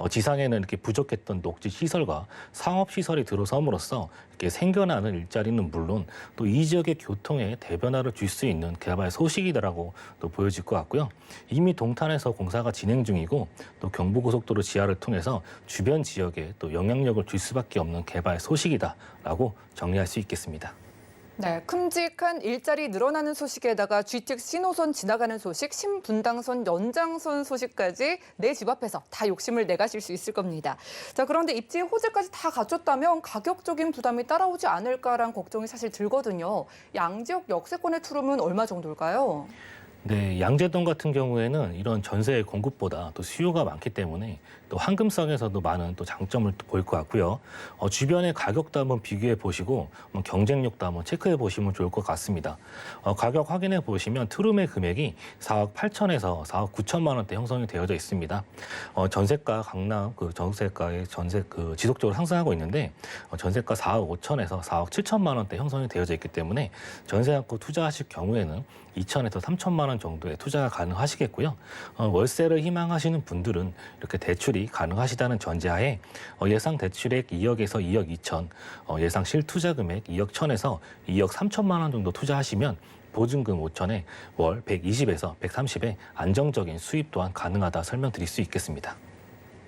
지상에는 이렇게 부족했던 녹지 시설과 상업 시설이 들어섬으로써 이렇게 생겨나는 일자리는 물론 또 이 지역의 교통에 대변화를 줄 수 있는 개발 소식이다라고 또 보여질 것 같고요. 이미 동탄에서 공사가 진행 중이고 또 경부고속도로 지하를 통해서 주변 지역에 또 영향력을 줄 수밖에 없는 개발 소식이다라고 정리할 수 있겠습니다. 네, 큼직한 일자리 늘어나는 소식에다가 GTX 신호선 지나가는 소식, 신분당선 연장선 소식까지 내 집 앞에서 다 욕심을 내가실 수 있을 겁니다. 자, 그런데 입지 호재까지 다 갖췄다면 가격적인 부담이 따라오지 않을까라는 걱정이 사실 들거든요. 양지역 역세권의 투룸은 얼마 정도일까요? 네, 양재동 같은 경우에는 이런 전세 공급보다 또 수요가 많기 때문에 또 황금성에서도 많은 또 장점을 또 보일 것 같고요. 주변의 가격도 한번 비교해 보시고 경쟁력도 한번 체크해 보시면 좋을 것 같습니다. 가격 확인해 보시면 트룸의 금액이 4억 8천에서 4억 9천만 원대 형성이 되어져 있습니다. 전세가 강남 그 전세가의 지속적으로 상승하고 있는데 전세가 4억 5천에서 4억 7천만 원대 형성이 되어져 있기 때문에 전세 안고 투자하실 경우에는 2천에서 3천만 원 정도의 투자가 가능하시겠고요. 월세를 희망하시는 분들은 이렇게 대출이 가능하시다는 전제하에 예상 대출액 2억에서 2억 2천, 예상 실투자 금액 2억 1천에서 2억 3천만 원 정도 투자하시면 보증금 5천에 월 120에서 130의 안정적인 수입 또한 가능하다 설명드릴 수 있겠습니다.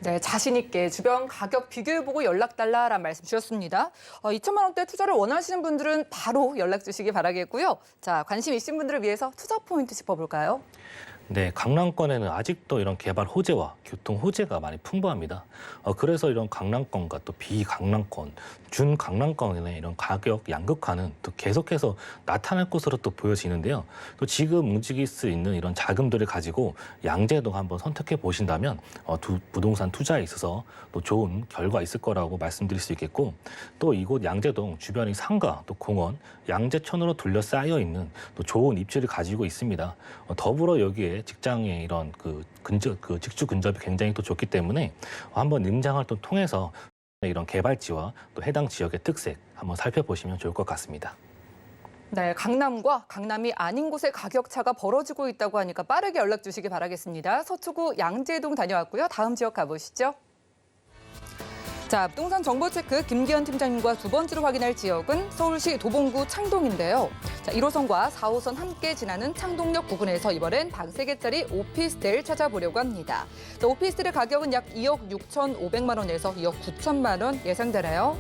네, 자신 있게 주변 가격 비교해보고 연락 달라라는 말씀 주셨습니다. 2천만 원대 투자를 원하시는 분들은 바로 연락 주시기 바라겠고요. 자, 관심 있으신 분들을 위해서 투자 포인트 짚어볼까요? 네, 강남권에는 아직도 이런 개발 호재와 교통 호재가 많이 풍부합니다. 그래서 이런 강남권과 또 비강남권, 준강남권의 이런 가격 양극화는 또 계속해서 나타날 것으로 또 보여지는데요. 또 지금 움직일 수 있는 이런 자금들을 가지고 양재동 한번 선택해 보신다면 부동산 투자에 있어서 또 좋은 결과 있을 거라고 말씀드릴 수 있겠고, 또 이곳 양재동 주변이 상가, 또 공원, 양재천으로 둘러싸여 있는 또 좋은 입지를 가지고 있습니다. 더불어 여기에 직장의 이런 직주 근접이 굉장히 또 좋기 때문에 한번 임장 활동 통해서 이런 개발지와 또 해당 지역의 특색 한번 살펴보시면 좋을 것 같습니다. 네, 강남과 강남이 아닌 곳의 가격 차가 벌어지고 있다고 하니까 빠르게 연락 주시기 바라겠습니다. 서초구 양재동 다녀왔고요. 다음 지역 가보시죠. 자, 부동산 정보 체크 김기현 팀장님과 두 번째로 확인할 지역은 서울시 도봉구 창동인데요. 자, 1호선과 4호선 함께 지나는 창동역 부근에서 이번엔 방 3개짜리 오피스텔 찾아보려고 합니다. 자, 오피스텔의 가격은 약 2억 6,500만 원에서 2억 9천만 원 예상되나요?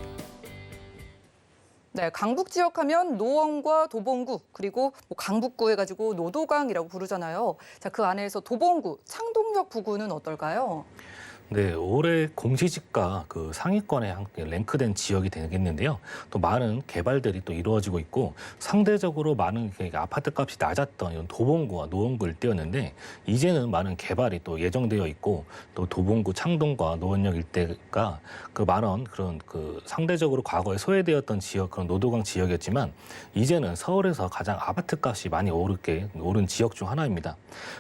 네, 강북 지역 하면 노원과 도봉구, 그리고 강북구 해가지고 노도강이라고 부르잖아요. 자, 그 안에서 도봉구, 창동역 부근은 어떨까요? 네, 올해 공시지가 그 상위권에 랭크된 지역이 되겠는데요. 또 많은 개발들이 또 이루어지고 있고 상대적으로 많은 아파트 값이 낮았던 이런 도봉구와 노원구 일대였는데 이제는 많은 개발이 또 예정되어 있고 또 도봉구, 창동과 노원역 일대가 그 많은 그런 그 상대적으로 과거에 소외되었던 지역 그런 노도강 지역이었지만 이제는 서울에서 가장 아파트 값이 많이 오른 지역 중 하나입니다.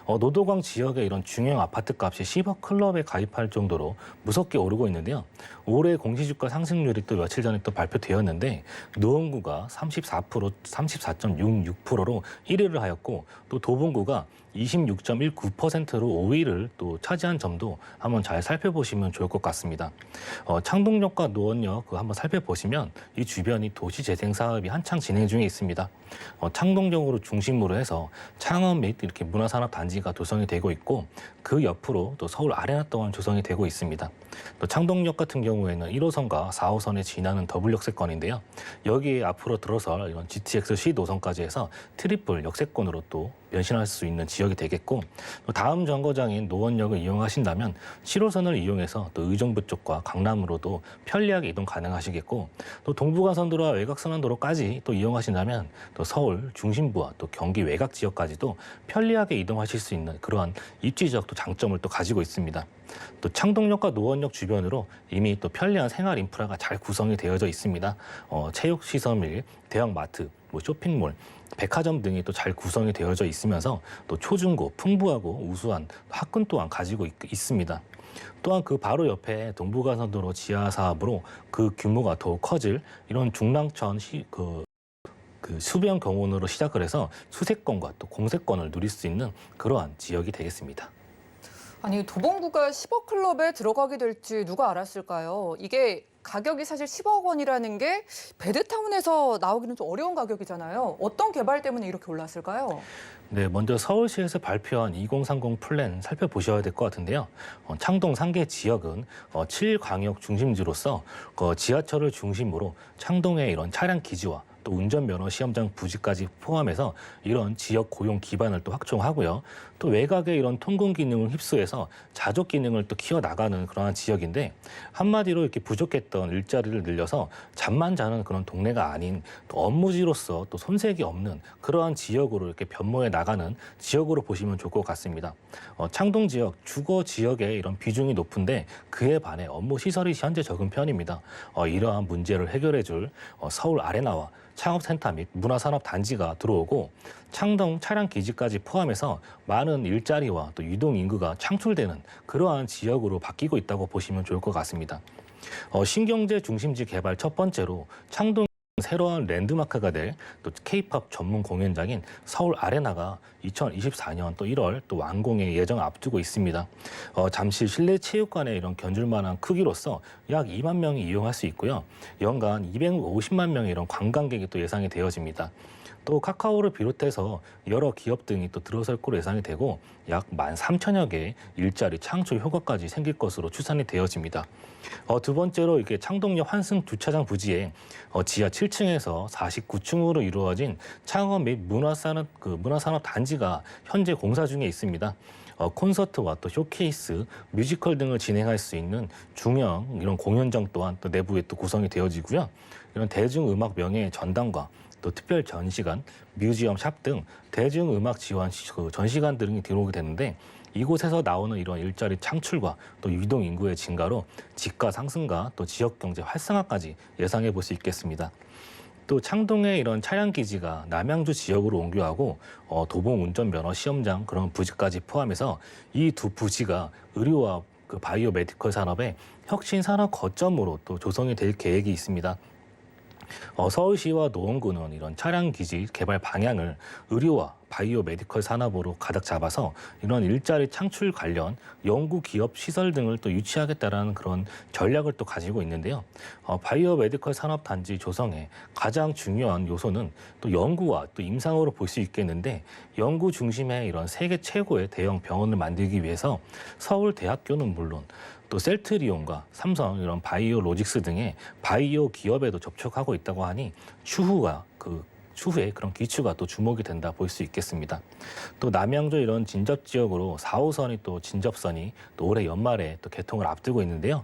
노도강 지역의 이런 중형 아파트 값이 10억 클럽에 가입할 정도로 무섭게 오르고 있는데요. 올해 공시지가 상승률이 또 며칠 전에 또 발표되었는데 노원구가 34.66%로 1위를 하였고 또 도봉구가 26.19%로 5위를 또 차지한 점도 한번 잘 살펴보시면 좋을 것 같습니다. 창동역과 노원역 한번 살펴보시면 이 주변이 도시재생 사업이 한창 진행 중에 있습니다. 창동역으로 중심으로 해서 창업 및 이렇게 문화산업 단지가 조성이 되고 있고 그 옆으로 또 서울 아레나 또한 조성이 되고 있습니다. 또 창동역 같은 경우에는 1호선과 4호선에 지나는 더블 역세권인데요. 여기에 앞으로 들어설 이런 GTX C 노선까지 해서 트리플 역세권으로 또 변신할 수 있는 지역이 되겠고 또 다음 정거장인 노원역을 이용하신다면 7호선을 이용해서 또 의정부 쪽과 강남으로도 편리하게 이동 가능하시겠고 또 동부간선도로와 외곽순환도로까지 또 이용하신다면 또 서울 중심부와 또 경기 외곽 지역까지도 편리하게 이동하실 수 있는 그러한 입지적 또 장점을 또 가지고 있습니다. 또 창동역과 노원역 주변으로 이미 또 편리한 생활 인프라가 잘 구성이 되어져 있습니다. 체육시설 및 대형마트, 쇼핑몰, 백화점 등이 또 잘 구성이 되어져 있으면서 또 초중고, 풍부하고 우수한 학군 또한 가지고 있습니다. 또한 그 바로 옆에 동부간선도로 지하 사업으로 그 규모가 더욱 커질 이런 중랑천 그 수변 경운으로 시작을 해서 수세권과 또 공세권을 누릴 수 있는 그러한 지역이 되겠습니다. 아니, 도봉구가 10억 클럽에 들어가게 될지 누가 알았을까요? 이게 가격이 사실 10억 원이라는 게 베드타운에서 나오기는 좀 어려운 가격이잖아요. 어떤 개발 때문에 이렇게 올랐을까요? 네, 먼저 서울시에서 발표한 2030 플랜 살펴보셔야 될 것 같은데요. 창동 상계 지역은 7광역 중심지로서 지하철을 중심으로 창동의 이런 차량 기지와 또 운전면허 시험장 부지까지 포함해서 이런 지역 고용 기반을 또 확충하고요. 또 외곽의 이런 통근 기능을 휩수해서 자족 기능을 또 키워나가는 그러한 지역인데 한마디로 이렇게 부족했던 일자리를 늘려서 잠만 자는 그런 동네가 아닌 또 업무지로서 또 손색이 없는 그러한 지역으로 이렇게 변모해 나가는 지역으로 보시면 좋을 것 같습니다. 창동 지역, 주거 지역의 이런 비중이 높은데 그에 반해 업무 시설이 현재 적은 편입니다. 이러한 문제를 해결해줄 서울 아레나와 창업센터 및 문화산업 단지가 들어오고 창동 차량 기지까지 포함해서 많은 일자리와 또 유동 인구가 창출되는 그러한 지역으로 바뀌고 있다고 보시면 좋을 것 같습니다. 신경제 중심지 개발 첫 번째로 창동 새로운 랜드마크가 될 또 K-팝 전문 공연장인 서울 아레나가 2024년 또 1월 또 완공의 예정을 앞두고 있습니다. 잠실 실내 체육관의 이런 견줄만한 크기로서 약 2만 명이 이용할 수 있고요. 연간 250만 명의 이런 관광객이 또 예상이 되어집니다. 또 카카오를 비롯해서 여러 기업 등이 또 들어설 거로 예상이 되고 약 13,000여 개의 일자리 창출 효과까지 생길 것으로 추산이 되어집니다. 두 번째로 이게 창동역 환승 주차장 부지에 지하 7층에서 49층으로 이루어진 창업 및 문화산업 단지가 현재 공사 중에 있습니다. 콘서트와 또 쇼케이스, 뮤지컬 등을 진행할 수 있는 중형 이런 공연장 또한 또 내부에 또 구성이 되어지고요. 이런 대중음악 명예의 전당과 또 특별 전시관, 뮤지엄 샵 등 대중음악 지원 전시관 등이 들어오게 되는데 이곳에서 나오는 이런 일자리 창출과 또 유동 인구의 증가로 집가 상승과 또 지역 경제 활성화까지 예상해 볼 수 있겠습니다. 또 창동의 이런 차량 기지가 남양주 지역으로 옮겨가고 도봉 운전면허 시험장 그런 부지까지 포함해서 이 두 부지가 의료와 그 바이오 메디컬 산업의 혁신 산업 거점으로 또 조성이 될 계획이 있습니다. 서울시와 노원구는 이런 차량 기지 개발 방향을 의료와 바이오 메디컬 산업으로 가득 잡아서 이런 일자리 창출 관련 연구 기업 시설 등을 또 유치하겠다라는 그런 전략을 또 가지고 있는데요. 바이오 메디컬 산업 단지 조성의 가장 중요한 요소는 또 연구와 또 임상으로 볼 수 있겠는데 연구 중심의 이런 세계 최고의 대형 병원을 만들기 위해서 서울대학교는 물론 또 셀트리온과 삼성 이런 바이오 로직스 등의 바이오 기업에도 접촉하고 있다고 하니 추후가 추후에 그런 기추가 또 주목이 된다 볼 수 있겠습니다. 또 남양주 이런 진접 지역으로 4호선이 또 진접선이 또 올해 연말에 또 개통을 앞두고 있는데요.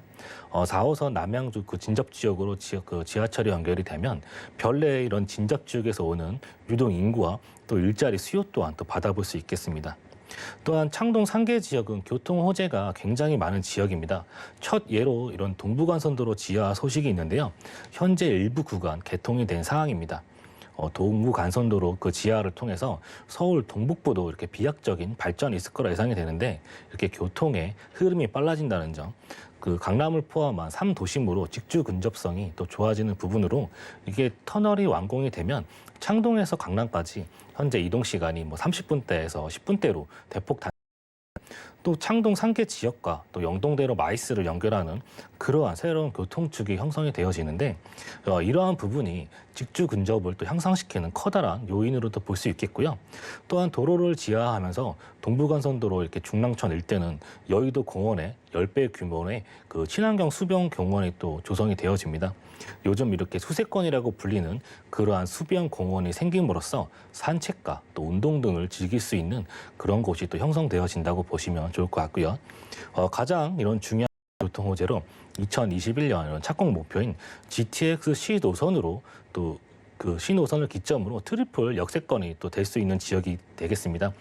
4호선 남양주 그 진접 지역으로 지하철이 연결이 되면 별내 이런 진접 지역에서 오는 유동 인구와 또 일자리 수요 또한 또 받아볼 수 있겠습니다. 또한 창동 상계 지역은 교통 호재가 굉장히 많은 지역입니다. 첫 예로 이런 동부간선도로 지하 소식이 있는데요. 현재 일부 구간 개통이 된 상황입니다. 동부간선도로 그 지하를 통해서 서울 동북부도 이렇게 비약적인 발전이 있을 거라 예상이 되는데 이렇게 교통의 흐름이 빨라진다는 점, 그 강남을 포함한 3도심으로 직주 근접성이 또 좋아지는 부분으로 이게 터널이 완공이 되면 창동에서 강남까지 현재 이동 시간이 뭐 30분대에서 10분대로 대폭 또 창동 상계 지역과 또 영동대로 마이스를 연결하는 그러한 새로운 교통축이 형성이 되어지는데 이러한 부분이 직주 근접을 또 향상시키는 커다란 요인으로도 볼 수 있겠고요. 또한 도로를 지하하면서 동부간선도로 이렇게 중랑천 일대는 여의도 공원의 10배 규모의 그 친환경 수변 공원이 또 조성이 되어집니다. 요즘 이렇게 수세권이라고 불리는 그러한 수변 공원이 생김으로써 산책과 또 운동 등을 즐길 수 있는 그런 곳이 또 형성되어진다고 보시면 좋을 것 같고요. 가장 이런 중요한 교통 호재로 2021년 이런 착공 목표인 GTX C 노선으로 또 그 신노선을 기점으로 트리플 역세권이 또 될 수 있는 지역이 되겠습니다.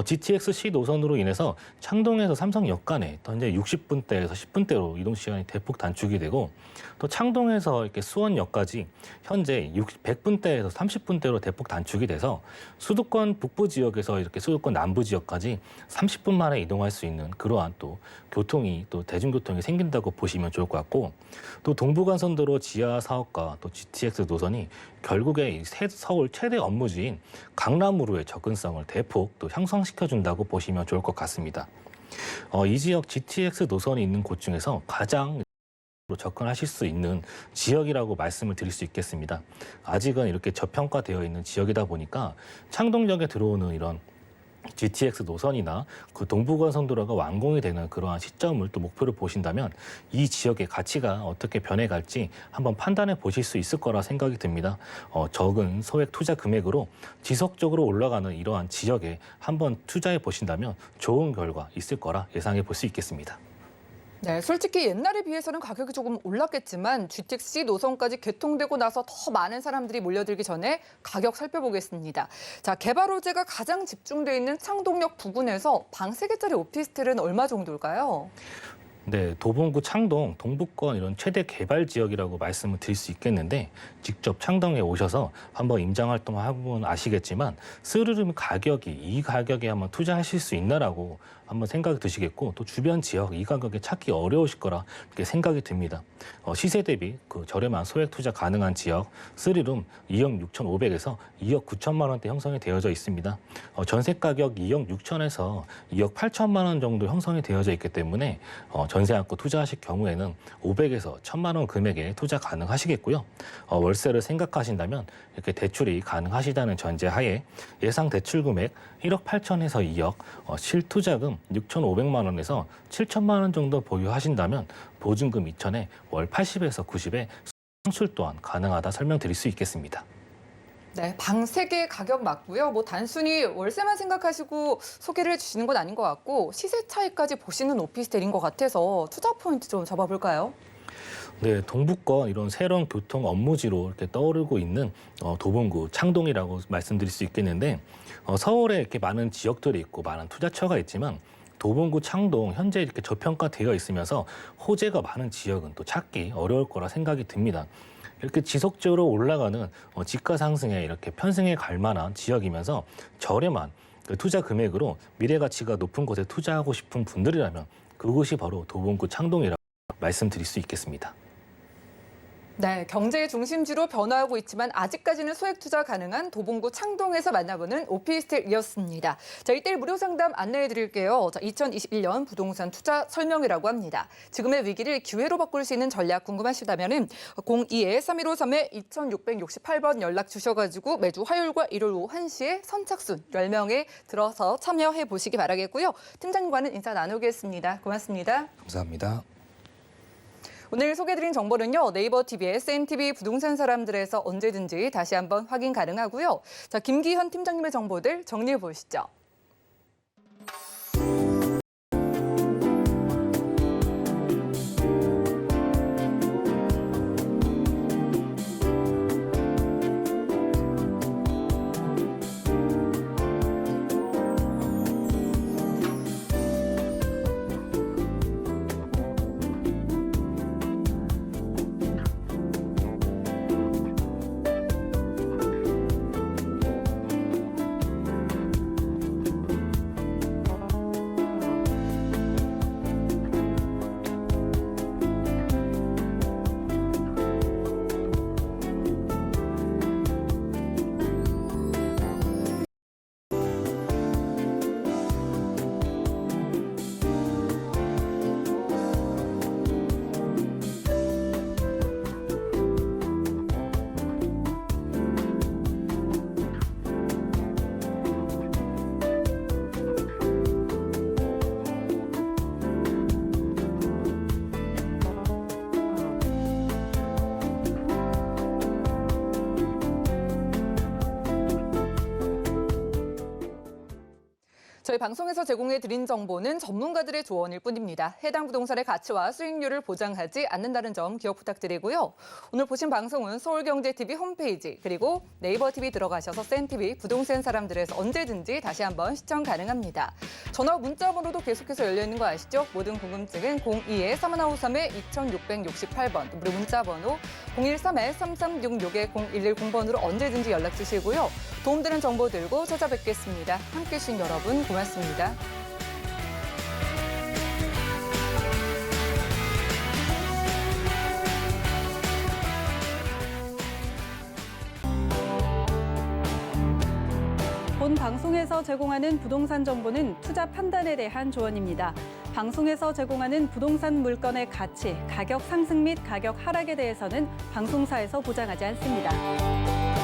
GTX C 노선으로 인해서 창동에서 삼성역 간에 현재 60분대에서 10분대로 이동 시간이 대폭 단축이 되고 또 창동에서 이렇게 수원역까지 현재 100분대에서 30분대로 대폭 단축이 돼서 수도권 북부 지역에서 이렇게 수도권 남부 지역까지 30분 만에 이동할 수 있는 그러한 또 교통이 또 대중교통이 생긴다고 보시면 좋을 것 같고 또 동부간선도로 지하 사업과 또 GTX 노선이 결국에 서울 최대 업무지인 강남으로의 접근성을 대폭 또 향상시켜준다고 보시면 좋을 것 같습니다. 이 지역 GTX 노선이 있는 곳 중에서 가장 접근하실 수 있는 지역이라고 말씀을 드릴 수 있겠습니다. 아직은 이렇게 저평가되어 있는 지역이다 보니까 창동역에 들어오는 이런 GTX 노선이나 그 동부간선도로가 완공이 되는 그러한 시점을 또 목표로 보신다면 이 지역의 가치가 어떻게 변해갈지 한번 판단해 보실 수 있을 거라 생각이 듭니다. 적은 소액 투자 금액으로 지속적으로 올라가는 이러한 지역에 한번 투자해 보신다면 좋은 결과 있을 거라 예상해 볼 수 있겠습니다. 네, 솔직히 옛날에 비해서는 가격이 조금 올랐겠지만 GTX 노선까지 개통되고 나서 더 많은 사람들이 몰려들기 전에 가격 살펴보겠습니다. 자, 개발 호재가 가장 집중돼 있는 창동역 부근에서 방 3개짜리 오피스텔은 얼마 정도일까요? 네, 도봉구 창동 동북권 이런 최대 개발 지역이라고 말씀을 드릴 수 있겠는데 직접 창동에 오셔서 한번 임장 활동하면 아시겠지만 스르륵 가격이 이 가격에 한번 투자하실 수 있나라고 한번 생각이 드시겠고 또 주변 지역 이 가격에 찾기 어려우실 거라 이렇게 생각이 듭니다. 시세 대비 그 저렴한 소액 투자 가능한 지역 스리룸 2억 6,500에서 2억 9천만 원대 형성이 되어져 있습니다. 전세 가격 2억 6천에서 2억 8천만 원 정도 형성이 되어져 있기 때문에 전세 안고 투자하실 경우에는 500에서 1,000만 원 금액에 투자 가능하시겠고요. 월세를 생각하신다면 이렇게 대출이 가능하시다는 전제하에 예상 대출 금액 1억 8천에서 2억, 실투자금 6,500만 원에서 7천만 원 정도 보유하신다면 보증금 2천에 월 80에서 90에 상출 또한 가능하다 설명드릴 수 있겠습니다. 네, 방 3개 가격 맞고요. 뭐 단순히 월세만 생각하시고 소개를 해주시는 건 아닌 것 같고 시세 차이까지 보시는 오피스텔인 것 같아서 투자 포인트 좀 잡아볼까요? 네, 동북권 이런 새로운 교통 업무지로 이렇게 떠오르고 있는 도봉구 창동이라고 말씀드릴 수 있겠는데 서울에 이렇게 많은 지역들이 있고 많은 투자처가 있지만 도봉구 창동 현재 이렇게 저평가되어 있으면서 호재가 많은 지역은 또 찾기 어려울 거라 생각이 듭니다. 이렇게 지속적으로 올라가는 지가 상승에 이렇게 편승해 갈 만한 지역이면서 저렴한 투자 금액으로 미래 가치가 높은 곳에 투자하고 싶은 분들이라면 그곳이 바로 도봉구 창동이라고 말씀드릴 수 있겠습니다. 네, 경제의 중심지로 변화하고 있지만 아직까지는 소액 투자 가능한 도봉구 창동에서 만나보는 오피스텔이었습니다. 자, 1대1 무료 상담 안내해 드릴게요. 자, 2021년 부동산 투자 설명이라고 합니다. 지금의 위기를 기회로 바꿀 수 있는 전략 궁금하시다면 02-3153-2668번 연락 주셔가지고 매주 화요일과 일요일 오후 1시에 선착순 10명에 들어서 참여해 보시기 바라겠고요. 팀장님과는 인사 나누겠습니다. 고맙습니다. 감사합니다. 오늘 소개해드린 정보는요, 네이버 TV의 SMTV 부동산 사람들에서 언제든지 다시 한번 확인 가능하고요. 자, 김기현 팀장님의 정보들 정리해 보시죠. 저희 방송에서 제공해드린 정보는 전문가들의 조언일 뿐입니다. 해당 부동산의 가치와 수익률을 보장하지 않는다는 점 기억 부탁드리고요. 오늘 보신 방송은 서울경제TV 홈페이지 그리고 네이버TV 들어가셔서 센TV 부동산 사람들에서 언제든지 다시 한번 시청 가능합니다. 전화 문자 번호도 계속해서 열려있는 거 아시죠? 모든 궁금증은 02-3153-2668번 무료 문자 번호 013-3366-0110번으로 언제든지 연락 주시고요. 도움되는 정보 들고 찾아뵙겠습니다. 함께해 주신 여러분 고맙습니다. 본 방송에서 제공하는 부동산 정보는 투자 판단에 대한 조언입니다. 방송에서 제공하는 부동산 물건의 가치, 가격 상승 및 가격 하락에 대해서는 방송사에서 보장하지 않습니다.